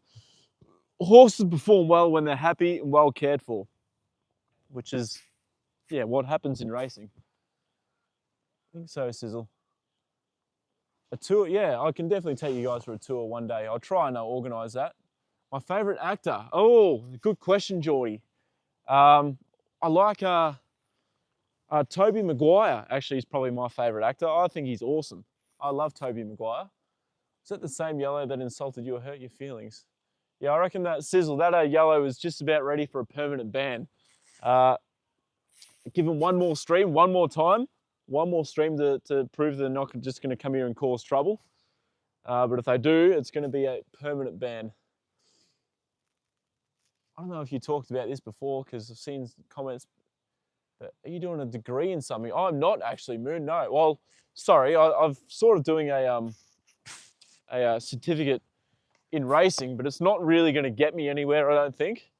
horses perform well when they're happy and well cared for, which is, yeah, what happens in racing. I think so, Sizzle. A tour, yeah, I can definitely take you guys for a tour one day. I'll try and organise that. My favourite actor? Oh, good question, Geordie. I like Tobey Maguire. Actually, is probably my favourite actor. I think he's awesome. I love Tobey Maguire. Is that the same Yellow that insulted you or hurt your feelings? Yeah, I reckon that Sizzle, that yellow is just about ready for a permanent ban. Give them one more stream, one more time, one more stream to prove they're not just going to come here and cause trouble. But if they do, it's going to be a permanent ban. I don't know if you talked about this before because I've seen comments, but are you doing a degree in something? I'm not actually, Moon, no. Well, sorry, I'm sort of doing a certificate in racing, but it's not really going to get me anywhere, I don't think.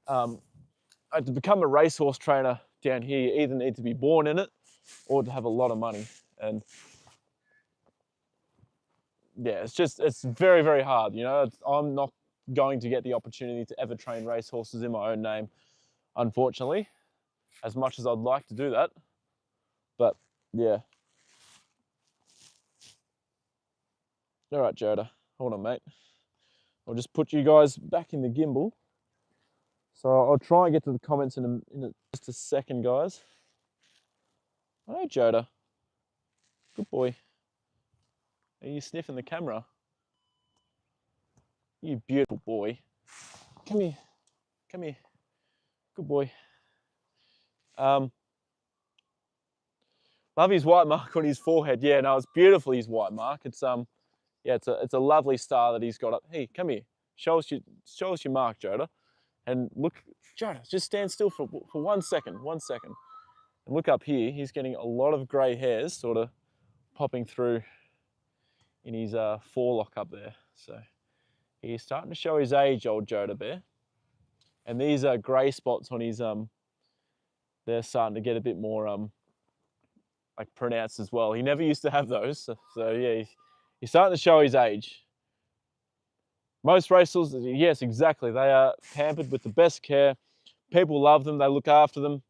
To become a racehorse trainer down here, you either need to be born in it or to have a lot of money. And yeah, it's very, very hard. You know, I'm not going to get the opportunity to ever train racehorses in my own name, unfortunately, as much as I'd like to do that. But yeah. All right, Joda, hold on, mate. I'll just put you guys back in the gimbal. So I'll try and get to the comments in just a second, guys. Hey, Joda. Good boy. Are you sniffing the camera? You beautiful boy. Come here. Come here. Good boy. Love his white mark on his forehead. Yeah, no, it's beautiful, his white mark. It's yeah, it's a lovely star that he's got up. Hey, come here. Show us your mark, Joda. And look, Joda, just stand still for 1 second. 1 second. And look up here. He's getting a lot of grey hairs sort of popping through in his forelock up there. So he's starting to show his age, old Joda bear. And these grey spots on his they're starting to get a bit more like pronounced as well. He never used to have those. So yeah, he's starting to show his age. Most racehorses, yes, exactly. They are pampered with the best care. People love them. They look after them.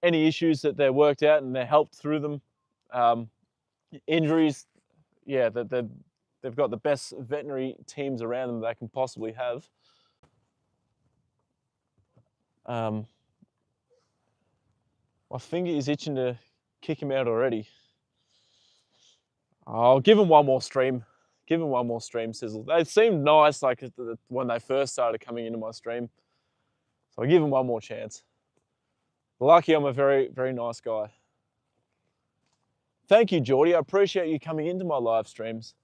Any issues that they're worked out and they're helped through them. Injuries, yeah, they've got the best veterinary teams around them they can possibly have. My finger is itching to kick him out already. I'll give him one more stream. Give him one more stream, Sizzle. They seemed nice like when they first started coming into my stream. So I'll give him one more chance. Lucky I'm a very, very nice guy. Thank you, Geordie. I appreciate you coming into my live streams.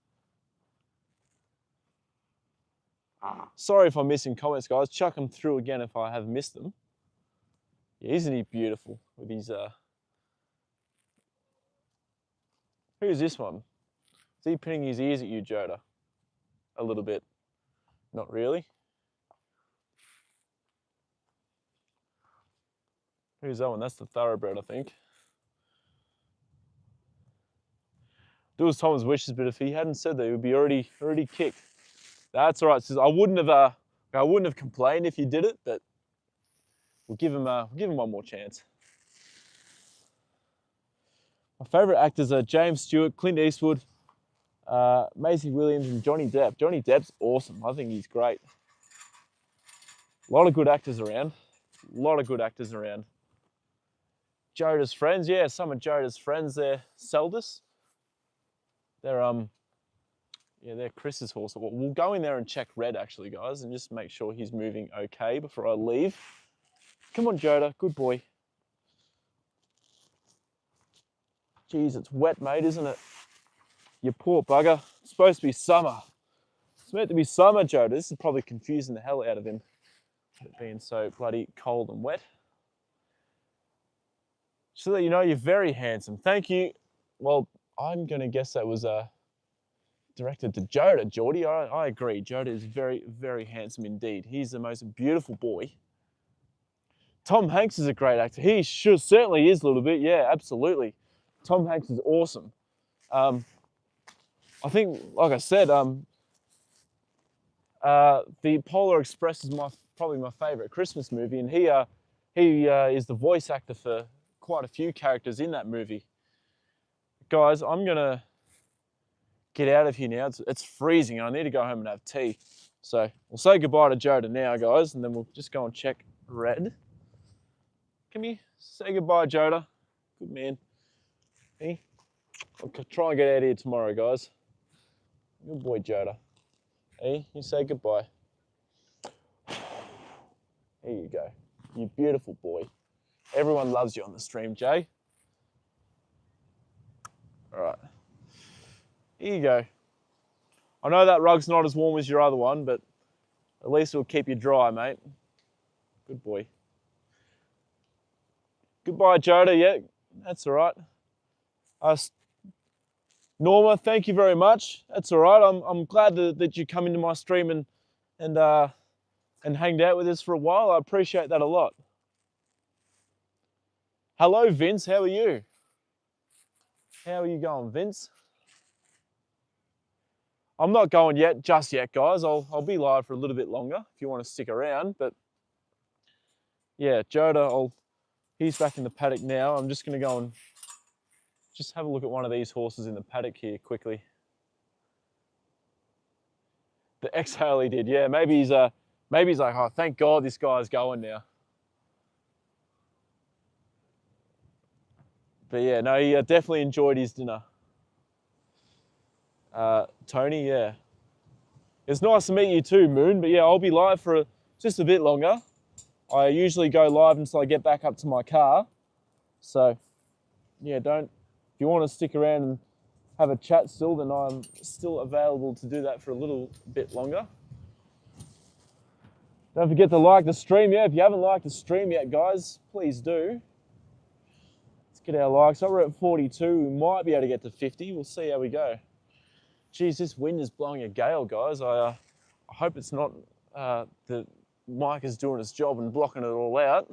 Sorry if I'm missing comments, guys. Chuck them through again if I have missed them. Yeah, isn't he beautiful with his... Who's this one? Is he pinning his ears at you, Joda? A little bit. Not really. Who's that one? That's the thoroughbred, I think. Do as Thomas wishes, but if he hadn't said that, he would be already kicked. That's all right. I wouldn't have complained if you did it, but we'll give him one more chance. My favourite actors are James Stewart, Clint Eastwood, Maisie Williams, and Johnny Depp. Johnny Depp's awesome. I think he's great. A lot of good actors around. A lot of good actors around. Joda's friends, yeah, some of Joda's friends. They're Seldis. They're yeah, they're Chris's horse. We'll go in there and check Red actually, guys, and just make sure he's moving okay before I leave. Come on, Joda, good boy. Jeez, it's wet, mate, isn't it? You poor bugger. It's supposed to be summer. It's meant to be summer, Joda. This is probably confusing the hell out of him, it being so bloody cold and wet. So that you know, you're very handsome. Thank you. Well, I'm going to guess that was directed to Joda, Geordie. I agree. Joda is very, very handsome indeed. He's the most beautiful boy. Tom Hanks is a great actor. He certainly is a little bit. Yeah, absolutely. Tom Hanks is awesome. I think, like I said, the Polar Express is probably my favourite Christmas movie, and he is the voice actor for quite a few characters in that movie. Guys, I'm gonna get out of here now. It's freezing. I need to go home and have tea. So we'll say goodbye to Joda now, guys, and then we'll just go and check Red. Come here. Say goodbye, Joda. Good man. Hey, I'll try and get out of here tomorrow, guys. Good boy, Joda. Hey, you say goodbye. Here you go. You beautiful boy. Everyone loves you on the stream, Jay. All right. Here you go. I know that rug's not as warm as your other one, but at least it'll keep you dry, mate. Good boy. Goodbye, Joda. Yeah, that's all right. Norma, thank you very much. That's all right. I'm glad that you come into my stream and hanged out with us for a while. I appreciate that a lot. Hello, Vince. How are you? How are you going, Vince? I'm not going just yet, guys. I'll be live for a little bit longer if you want to stick around. But yeah, Joda, he's back in the paddock now. I'm just going to go and just have a look at one of these horses in the paddock here quickly. The exhale he did, yeah. Maybe he's like, oh, thank God this guy's going now. But yeah, no, he definitely enjoyed his dinner. Tony, yeah. It's nice to meet you too, Moon. But yeah, I'll be live for just a bit longer. I usually go live until I get back up to my car. So yeah, if you want to stick around and have a chat still, then I'm still available to do that for a little bit longer. Don't forget to like the stream. Yeah, if you haven't liked the stream yet, guys, please do. Let's get our likes up. We're at 42. We might be able to get to 50. We'll see how we go. Geez, this wind is blowing a gale, guys. I hope it's not the mic is doing its job and blocking it all out.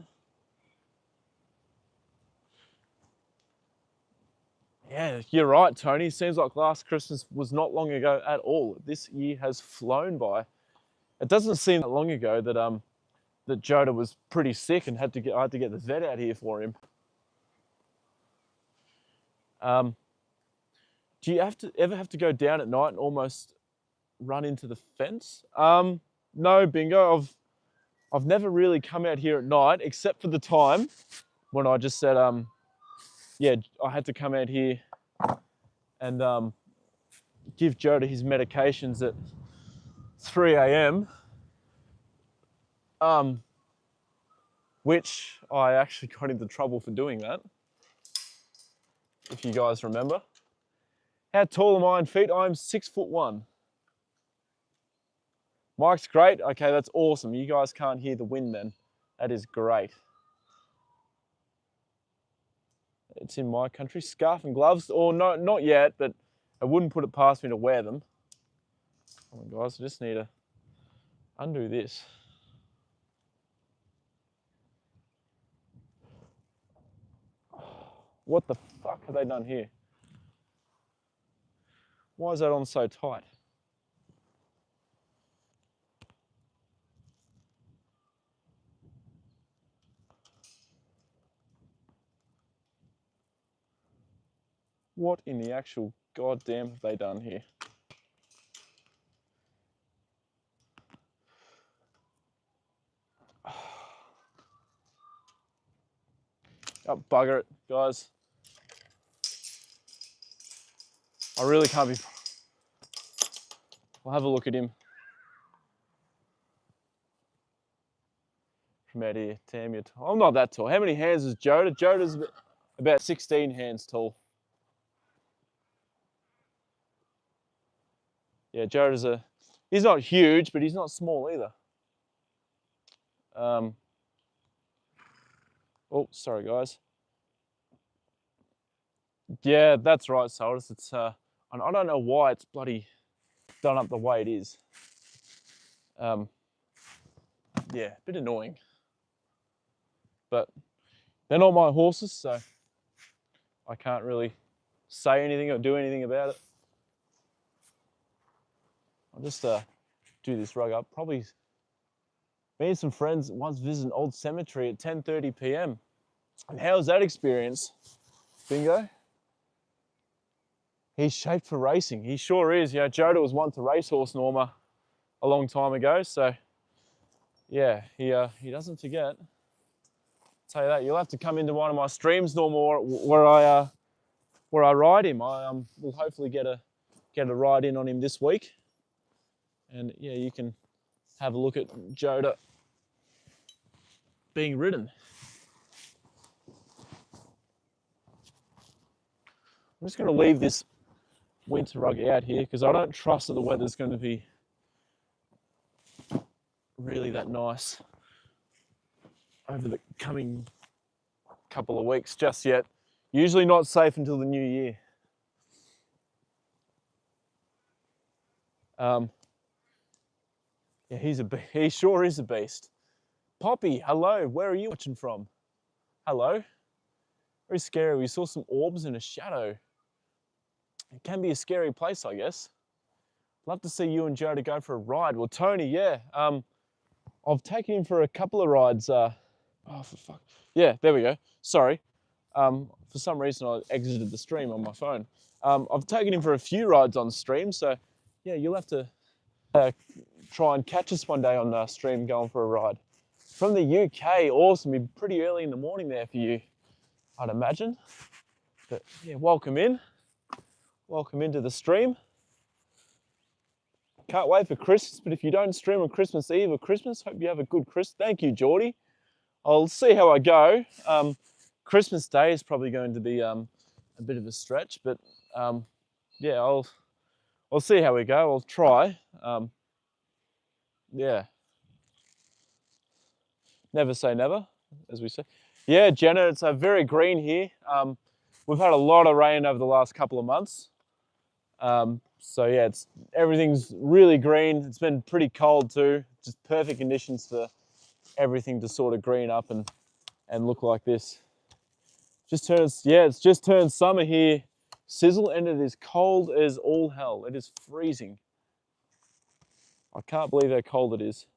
Yeah, you're right, Tony. Seems like last Christmas was not long ago at all. This year has flown by. It doesn't seem that long ago that that Joda was pretty sick and I had to get the vet out here for him. Do you ever have to go down at night and almost run into the fence? No, Bingo. I've never really come out here at night except for the time when I just said, yeah, I had to come out here and give Joda his medications at 3 a.m. Which I actually got into trouble for doing that, if you guys remember. How tall am I in feet? I'm 6'1". Mike's great. Okay, that's awesome. You guys can't hear the wind then. That is great. It's in my country. Scarf and gloves. Or no, not yet, but I wouldn't put it past me to wear them. Come on, guys. I just need to undo this. What the fuck have they done here? Why is that on so tight? What in the actual goddamn have they done here? Oh, bugger it, guys. I really can't be... I'll have a look at him. From out here, damn it. I'm not that tall. How many hands is Joda? Joda's about 16 hands tall. Yeah, Joda's he's not huge, but he's not small either. Oh, sorry guys. Yeah, that's right, Saldus. It's I don't know why it's bloody done up the way it is. Yeah, a bit annoying. But they're not my horses, so I can't really say anything or do anything about it. I'll just do this rug up. Probably me and some friends once visited an old cemetery at 10:30 p.m. And how was that experience, Bingo? He's shaped for racing. He sure is. You know, Joda was once a racehorse, Norma, a long time ago. So, yeah, he doesn't forget. I'll tell you that. You'll have to come into one of my streams, Norma, where I ride him. I will hopefully get a ride in on him this week. And yeah, you can have a look at Joda being ridden. I'm just going to leave this winter rug out here because I don't trust that the weather's going to be really that nice over the coming couple of weeks just yet. Usually not safe until the new year. Yeah, he sure is a beast. Poppy, hello, where are you watching from? Hello. Very scary. We saw some orbs in a shadow. It can be a scary place, I guess. Love to see you and Joda go for a ride. Well, Tony, yeah. I've taken him for a couple of rides. Oh, for fuck. Yeah, there we go. Sorry. For some reason, I exited the stream on my phone. I've taken him for a few rides on stream, so yeah, you'll have to try and catch us one day on stream going for a ride. From the UK, awesome. It'd be pretty early in the morning there for you, I'd imagine. But yeah, welcome in. Welcome into the stream. Can't wait for Christmas, but if you don't stream on Christmas Eve or Christmas, hope you have a good Christmas. Thank you, Geordie. I'll see how I go. Christmas Day is probably going to be a bit of a stretch, but yeah, I'll see how we go. I'll try. Yeah. Never say never, as we say. Yeah, Jenna, it's very green here. We've had a lot of rain over the last couple of months. So yeah, everything's really green. It's been pretty cold too. Just perfect conditions for everything to sort of green up and look like this. It's just turned summer here, sizzle, and it is cold as all hell. It is freezing. I can't believe how cold it is.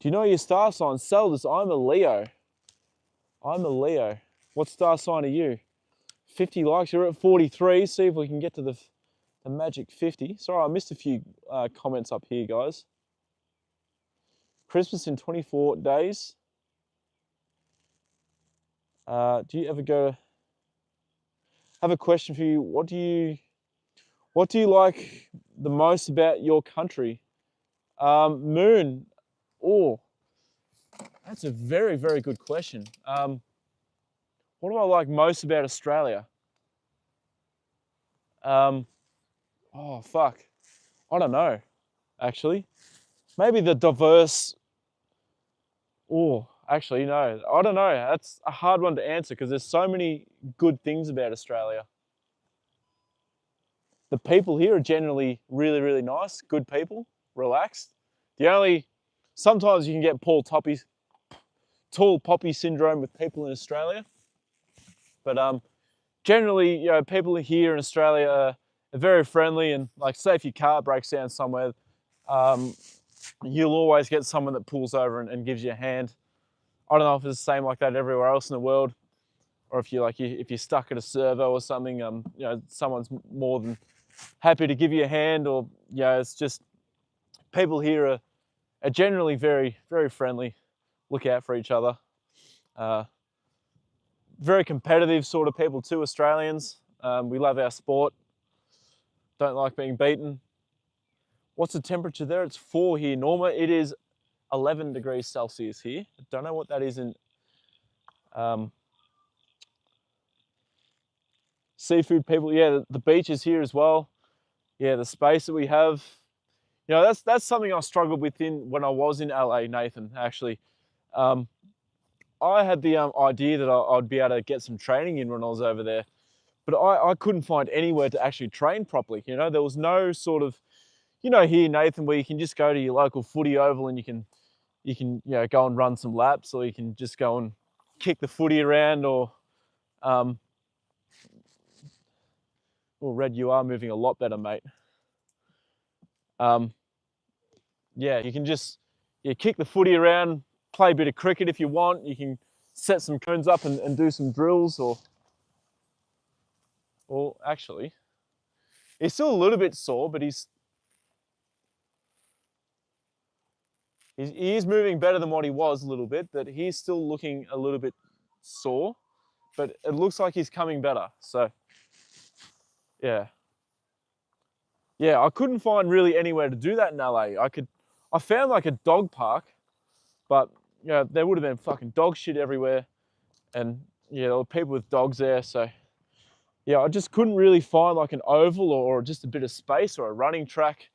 Do you know your star sign? Seldus, I'm a Leo. I'm a Leo. What star sign are you? 50 likes, you're at 43. See if we can get to the magic 50. Sorry, I missed a few comments up here, guys. Christmas in 24 days. Do you ever go? I have a question for you. What do you like the most about your country? Moon. Oh, that's a very, very good question. What do I like most about Australia? Oh, fuck. I don't know, actually. Maybe the diverse... Oh, actually, no. I don't know. That's a hard one to answer because there's so many good things about Australia. The people here are generally really, really nice, good people, relaxed. Sometimes you can get tall poppy syndrome with people in Australia. But generally, you know, people here in Australia are very friendly, and like, say if your car breaks down somewhere, you'll always get someone that pulls over and gives you a hand. I don't know if it's the same like that everywhere else in the world, or if you're stuck at a servo or something, you know, someone's more than happy to give you a hand. Or, you know, it's just people here are generally very, very friendly, look out for each other. Very competitive sort of people too, Australians. We love our sport. Don't like being beaten. What's the temperature there? It's 4 here, Norma. It is 11 degrees Celsius here. I don't know what that is in seafood people. Yeah, the beaches here as well. Yeah, the space that we have. You know, that's something I struggled with when I was in LA, Nathan, actually. I had the idea that I'd be able to get some training in when I was over there, but I couldn't find anywhere to actually train properly. You know, there was no sort of, you know, here, Nathan, where you can just go to your local footy oval and you can you know, go and run some laps, or you can just go and kick the footy around, or well, Red, you are moving a lot better, mate. Yeah, you can just kick the footy around, play a bit of cricket if you want. You can set some cones up and do some drills, or actually, he's still a little bit sore, but he is moving better than what he was a little bit, but he's still looking a little bit sore, but it looks like he's coming better. So yeah, I couldn't find really anywhere to do that in LA. I found like a dog park, but you know, there would have been fucking dog shit everywhere. And yeah, there were people with dogs there. So yeah, I just couldn't really find like an oval or just a bit of space or a running track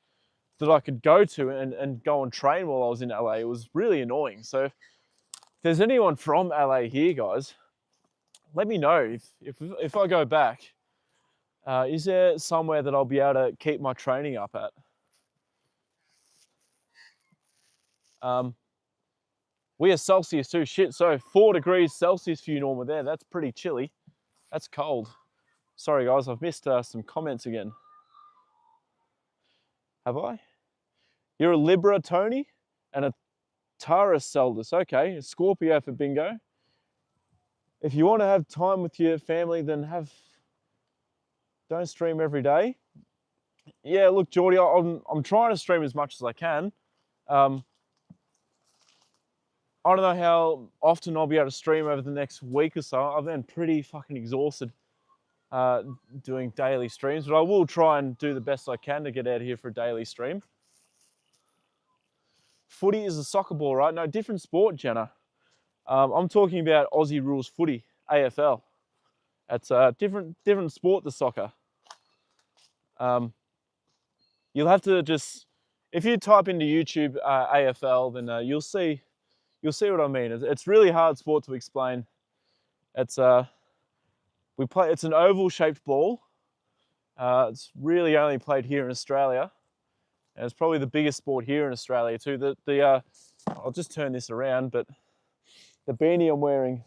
that I could go to and go and train while I was in LA. It was really annoying. So if there's anyone from LA here, guys, let me know if I go back. Is there somewhere that I'll be able to keep my training up at? We are Celsius too. Shit, so 4 degrees Celsius for you, Norma, there. That's pretty chilly. That's cold. Sorry, guys, I've missed some comments again. Have I? You're a Libra, Tony, and a Taurus Celdus. Okay, a Scorpio for bingo. If you want to have time with your family, then don't stream every day. Yeah, look, Geordie, I'm trying to stream as much as I can. I don't know how often I'll be able to stream over the next week or so. I've been pretty fucking exhausted doing daily streams, but I will try and do the best I can to get out here for a daily stream. Footy is a soccer ball, right? No, different sport, Jenna. I'm talking about Aussie rules footy, AFL. It's a different sport to soccer. You'll have to just, if you type into YouTube AFL, then you'll see what I mean. It's really hard sport to explain. It's it's an oval shaped ball. It's really only played here in Australia, and it's probably the biggest sport here in Australia too. I'll just turn this around, but the beanie I'm wearing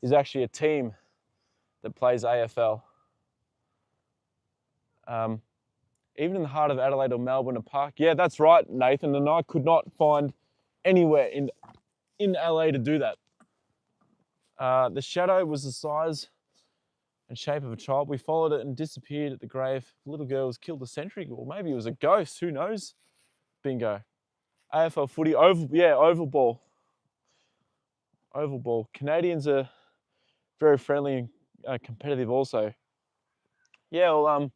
is actually a team that plays AFL. Even in the heart of Adelaide or Melbourne, a park. Yeah, that's right, Nathan. And I could not find anywhere in LA to do that. The shadow was the size and shape of a child. We followed it and disappeared at the grave. The little girl was killed a century ago. Maybe it was a ghost. Who knows? Bingo. AFL footy, oval, yeah, oval ball. Oval ball. Canadians are very friendly and competitive also. Yeah, well,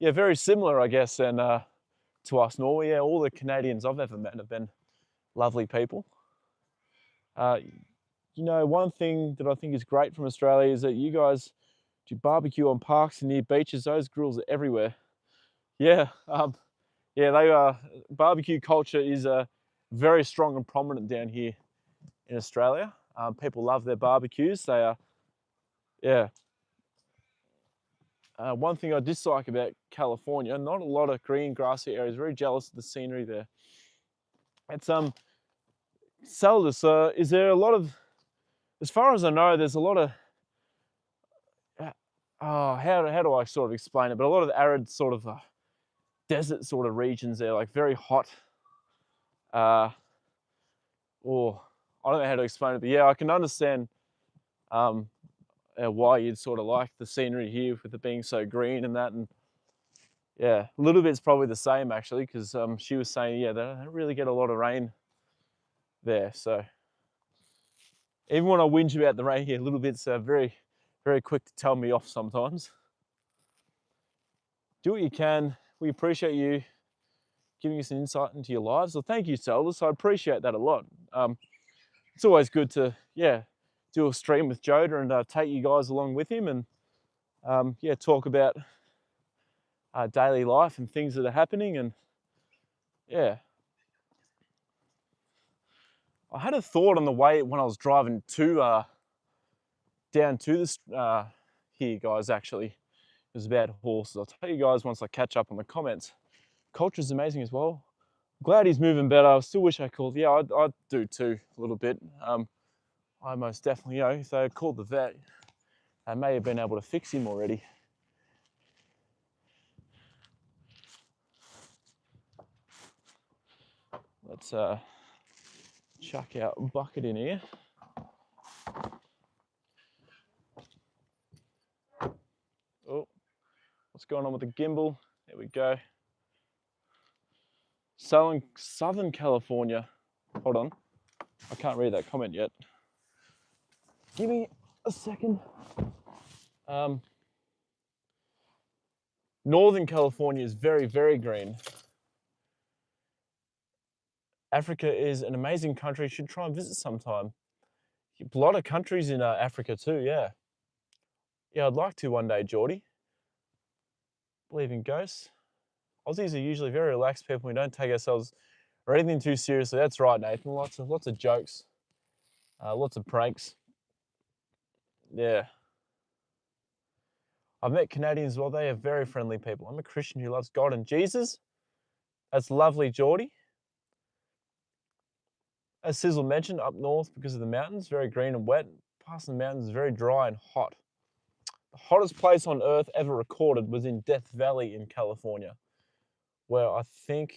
yeah, very similar, I guess, and to us, Norway. Yeah, all the Canadians I've ever met have been lovely people. You know, one thing that I think is great from Australia is that you guys do barbecue on parks and near beaches. Those grills are everywhere. Yeah, yeah, barbecue culture is very strong and prominent down here in Australia. People love their barbecues. They are, yeah. One thing I dislike about California, not a lot of green grassy areas. Very jealous of the scenery there. It's Celdus. Is there a lot of, as far as I know, there's a lot of. How do I sort of explain it? But a lot of arid sort of desert sort of regions there, like very hot. Or I don't know how to explain it, but yeah, I can understand why you'd sort of like the scenery here with it being so green and that. And yeah, a little bit's probably the same actually, because she was saying, yeah, they don't really get a lot of rain there. So even when I whinge about the rain here, a little bit's very, very quick to tell me off sometimes. Do what you can. We appreciate you giving us an insight into your lives. So thank you, Celdus. I appreciate that a lot. It's always good to, yeah, do a stream with Joda and take you guys along with him and, yeah, talk about daily life and things that are happening. And, yeah. I had a thought on the way when I was driving to down to this here, guys, actually. It was about horses. I'll tell you guys once I catch up on the comments. Culture's amazing as well. Glad he's moving better. I still wish I called. Yeah, I do too, a little bit. I most definitely, you know, if they had called the vet, they may have been able to fix him already. Let's chuck our bucket in here. Oh, what's going on with the gimbal? There we go. Southern California. Hold on. I can't read that comment yet. Give me a second. Northern California is very, very green. Africa is an amazing country. You should try and visit sometime. A lot of countries in Africa too, yeah. Yeah, I'd like to one day, Geordie. Believe in ghosts. Aussies are usually very relaxed people. We don't take ourselves or anything too seriously. That's right, Nathan. Lots of jokes, lots of pranks. Yeah. I've met Canadians as well. They are very friendly people. I'm a Christian who loves God and Jesus. That's lovely, Geordie. As Sizzle mentioned, up north because of the mountains, very green and wet. Past the mountains, very dry and hot. The hottest place on earth ever recorded was in Death Valley in California, where I think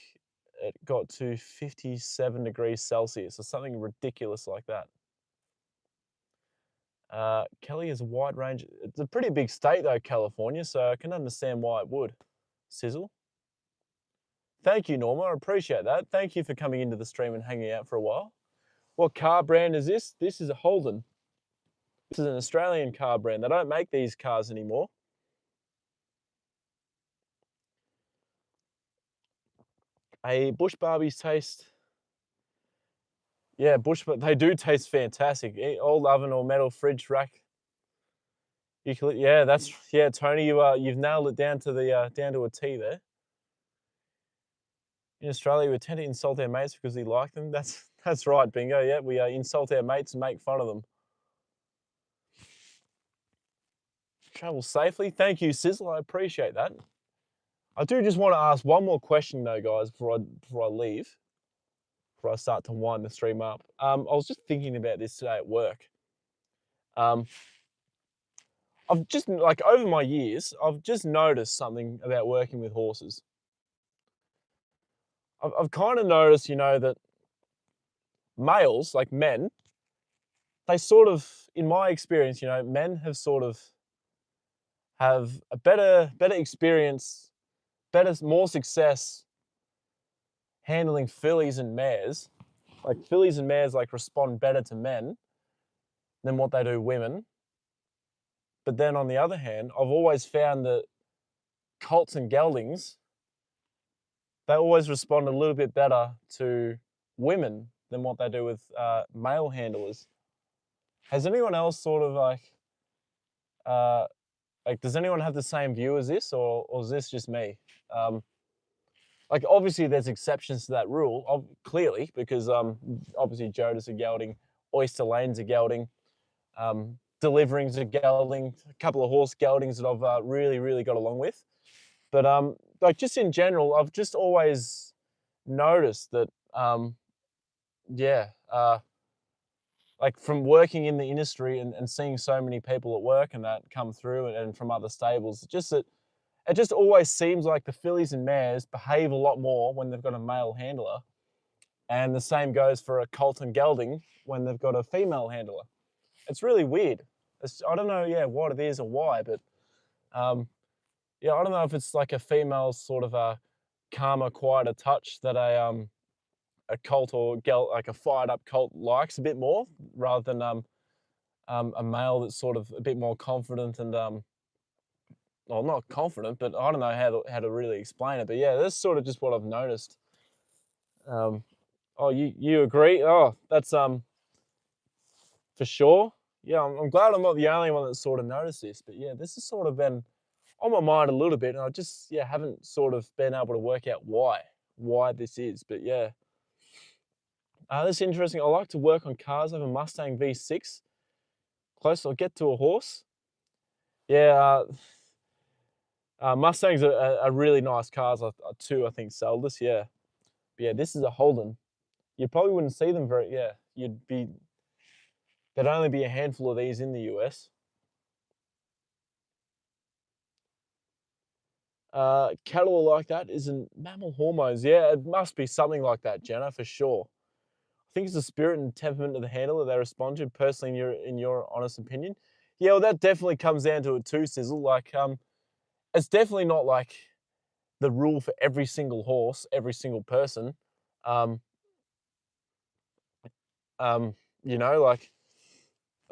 it got to 57 degrees Celsius or something ridiculous like that. Kelly is a wide range. It's a pretty big state though, California, so I can understand why it would. Sizzle. Thank you, Norma. I appreciate that. Thank you for coming into the stream and hanging out for a while. What car brand is this? This is a Holden. This is an Australian car brand. They don't make these cars anymore. A Bush Barbies taste. Yeah, they do taste fantastic. Old oven or metal fridge rack. Yeah, Tony, you've nailed it down to a T there. In Australia, we tend to insult our mates because we like them. That's right, bingo. Yeah, we insult our mates and make fun of them. Travel safely. Thank you, Sizzle. I appreciate that. I do just want to ask one more question though, guys, before I leave, before I start to wind the stream up. I was just thinking about this today at work. I've just, like, over my years, I've just noticed something about working with horses. I've kind of noticed, that males, like men, they sort of, in my experience, men have sort of have a better experience, more success handling fillies and mares. Like fillies and mares respond better to men than what they do women. But then on the other hand, I've always found that colts and geldings, they always respond a little bit better to women than what they do with male handlers. Has anyone else sort of does anyone have the same view as this, or is this just me? Obviously there's exceptions to that rule, clearly, because obviously Jodas are gelding, Oyster Lanes are gelding, Deliverings are gelding, a couple of horse geldings that I've really got along with. But just in general, I've just always noticed that, from working in the industry and seeing so many people at work and that come through and from other stables, it just always seems like the fillies and mares behave a lot more when they've got a male handler. And the same goes for a colt and gelding when they've got a female handler. It's really weird. I don't know, what it is or why, but I don't know if it's like a female sort of a calmer, quieter touch that a colt or like a fired up colt likes a bit more, rather than a male that's sort of a bit more confident and well, not confident, but I don't know how to really explain it. But yeah, that's sort of just what I've noticed. Oh, you agree? Oh, that's for sure. Yeah, I'm glad I'm not the only one that sort of noticed this. But yeah, this has sort of been on my mind a little bit, and I just haven't sort of been able to work out why this is. But yeah, that's interesting. I like to work on cars. I have a Mustang V6. Close, I'll get to a horse. Yeah, Mustangs are really nice cars. Two, I think, sold this. Yeah, but yeah, this is a Holden. You probably wouldn't see them very. Yeah, there'd only be a handful of these in the US. Cattle are like that isn't mammal hormones. Yeah, it must be something like that, Jenna, for sure. I think it's the spirit and temperament of the handler they respond to. Personally, in your honest opinion, yeah, well, that definitely comes down to it too, Sizzle. It's definitely not like the rule for every single horse, every single person. As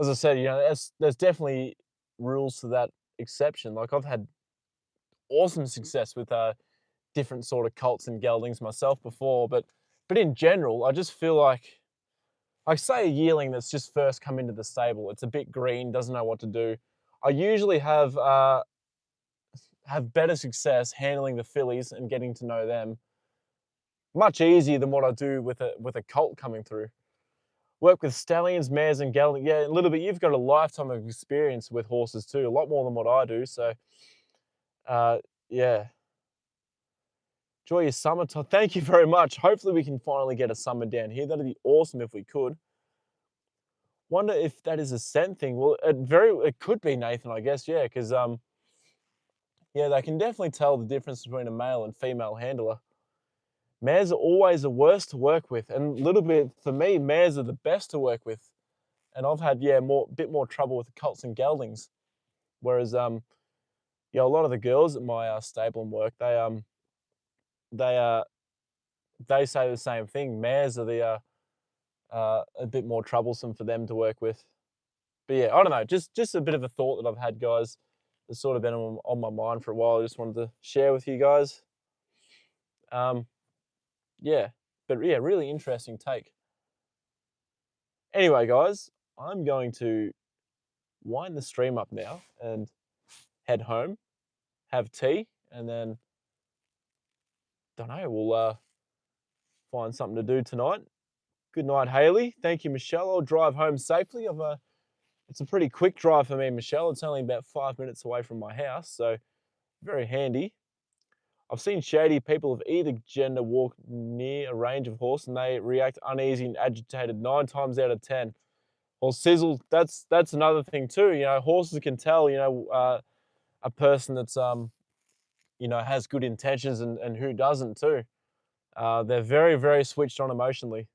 I said, there's definitely rules to that exception. Like I've had awesome success with different sort of colts and geldings myself before, but But in general, I just feel like say a yearling that's just first come into the stable, it's a bit green, doesn't know what to do. I usually have better success handling the fillies and getting to know them much easier than what I do with a colt coming through. Work with stallions, mares, and geldings. Yeah, a little bit. You've got a lifetime of experience with horses too, a lot more than what I do. So, uh, yeah. Enjoy your summertime. Thank you very much. Hopefully, we can finally get a summer down here. That'd be awesome if we could. Wonder if that is a scent thing. Well, it could be, Nathan. I guess, yeah, because yeah, they can definitely tell the difference between a male and female handler. Mares are always the worst to work with, and a little bit for me, mares are the best to work with. And I've had bit more trouble with the colts and geldings. Whereas yeah, a lot of the girls at my stable and work, they they say the same thing. Mares are a bit more troublesome for them to work with. But yeah, I don't know. Just a bit of a thought that I've had, guys. It's sort of been on my mind for a while. I just wanted to share with you guys. Yeah, but yeah, really interesting take. Anyway, guys, I'm going to wind the stream up now and head home, have tea, and then don't know. We'll find something to do tonight. Good night, Haley. Thank you, Michelle. I'll drive home safely. It's a pretty quick drive for me, Michelle. It's only about 5 minutes away from my house, so very handy. I've seen shady people of either gender walk near a range of horse and they react uneasy and agitated 9 times out of 10. Well, sizzle, that's another thing too. You know, horses can tell, a person that's, has good intentions and who doesn't too. They're very, very switched on emotionally.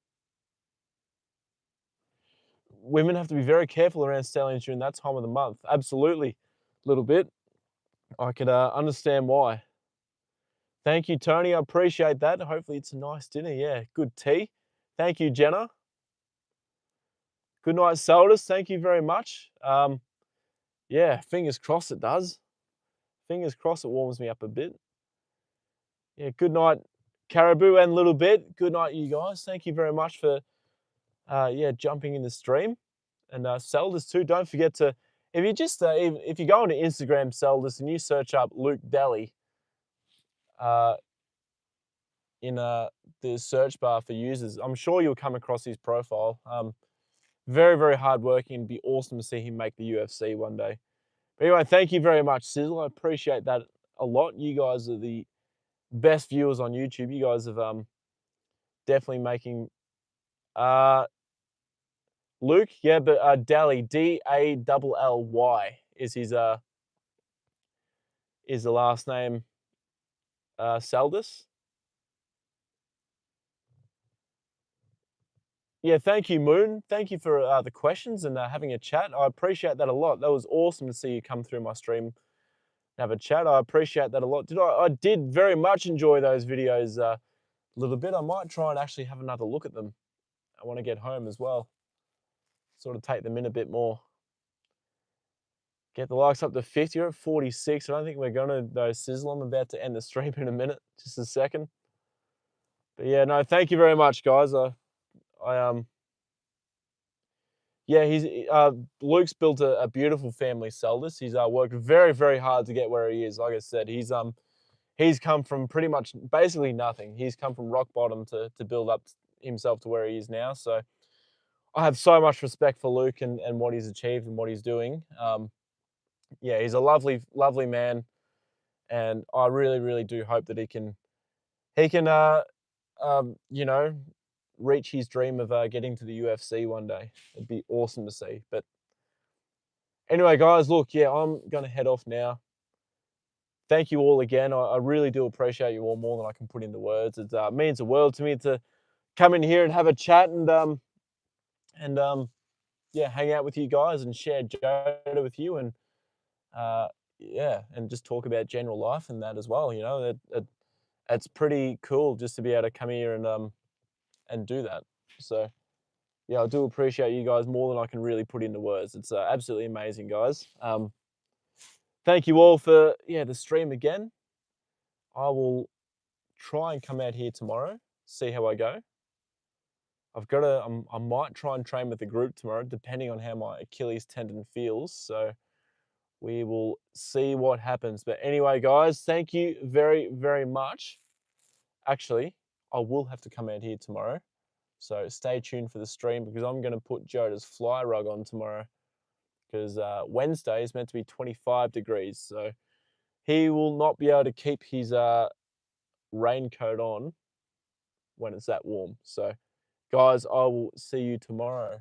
Women have to be very careful around stallions during that time of the month. Absolutely, a little bit. I could understand why. Thank you, Tony. I appreciate that. Hopefully it's a nice dinner. Yeah, good tea. Thank you, Jenna. Good night, Seldis. Thank you very much. Yeah, fingers crossed it does. Fingers crossed it warms me up a bit. Yeah, good night, Caribou and Little Bit. Good night, you guys. Thank you very much for jumping in the stream. And Seldis too. Don't forget to, if you just if you go onto Instagram, Seldis, and you search up Luke Daly in the search bar for users, I'm sure you'll come across his profile. Very, very hardworking. It'd be awesome to see him make the UFC one day. But anyway, thank you very much, Sizzle. I appreciate that a lot. You guys are the best viewers on YouTube. You guys have definitely making Luke, yeah, but Daly, Dally is his is the last name. Saldus. Yeah, thank you, Moon. Thank you for the questions and having a chat. I appreciate that a lot. That was awesome to see you come through my stream and have a chat. I appreciate that a lot. I did very much enjoy those videos a little bit. I might try and actually have another look at them. I want to get home as well. Sort of take them in a bit more. Get the likes up to 50. You're at 46. I don't think we're going to, though, Sizzle. I'm about to end the stream in a minute. Just a second. But yeah, no, thank you very much, guys. Yeah, Luke's built a beautiful family, Seldis. He's worked very, very hard to get where he is. Like I said, he's come from pretty much basically nothing. He's come from rock bottom to build up himself to where he is now. So I have so much respect for Luke and what he's achieved and what he's doing. Yeah, he's a lovely, lovely man, and I really, really do hope that he can reach his dream of getting to the UFC one day. It'd be awesome to see. But anyway, guys, look, yeah, I'm going to head off now. Thank you all again. I really do appreciate you all more than I can put into words. It means the world to me to come in here and have a chat and yeah, hang out with you guys and share Joda with you and yeah, and just talk about general life and that as well. You know, it's pretty cool just to be able to come here and do that. So yeah, I do appreciate you guys more than I can really put into words. It's absolutely amazing, guys. Thank you all for the stream again. I will try and come out here tomorrow, see how I go. I might try and train with the group tomorrow, depending on how my Achilles tendon feels. So we will see what happens. But anyway, guys, thank you very, very much. Actually, I will have to come out here tomorrow. So stay tuned for the stream because I'm going to put Joda's fly rug on tomorrow because Wednesday is meant to be 25 degrees. So he will not be able to keep his raincoat on when it's that warm. So guys, I will see you tomorrow.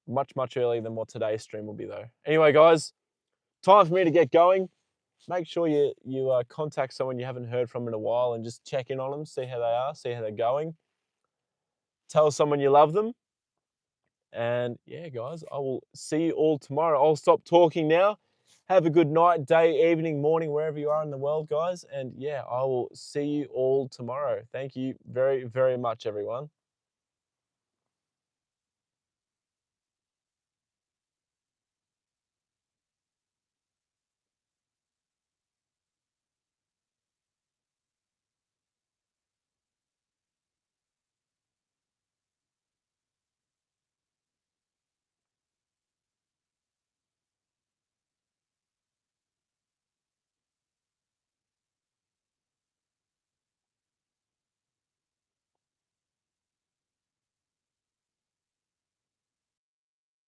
Much, much earlier than what today's stream will be though. Anyway, guys, time for me to get going. Make sure you contact someone you haven't heard from in a while and just check in on them, see how they are, see how they're going. Tell someone you love them. And yeah, guys, I will see you all tomorrow. I'll stop talking now. Have a good night, day, evening, morning, wherever you are in the world, guys. And yeah, I will see you all tomorrow. Thank you very, very much, everyone.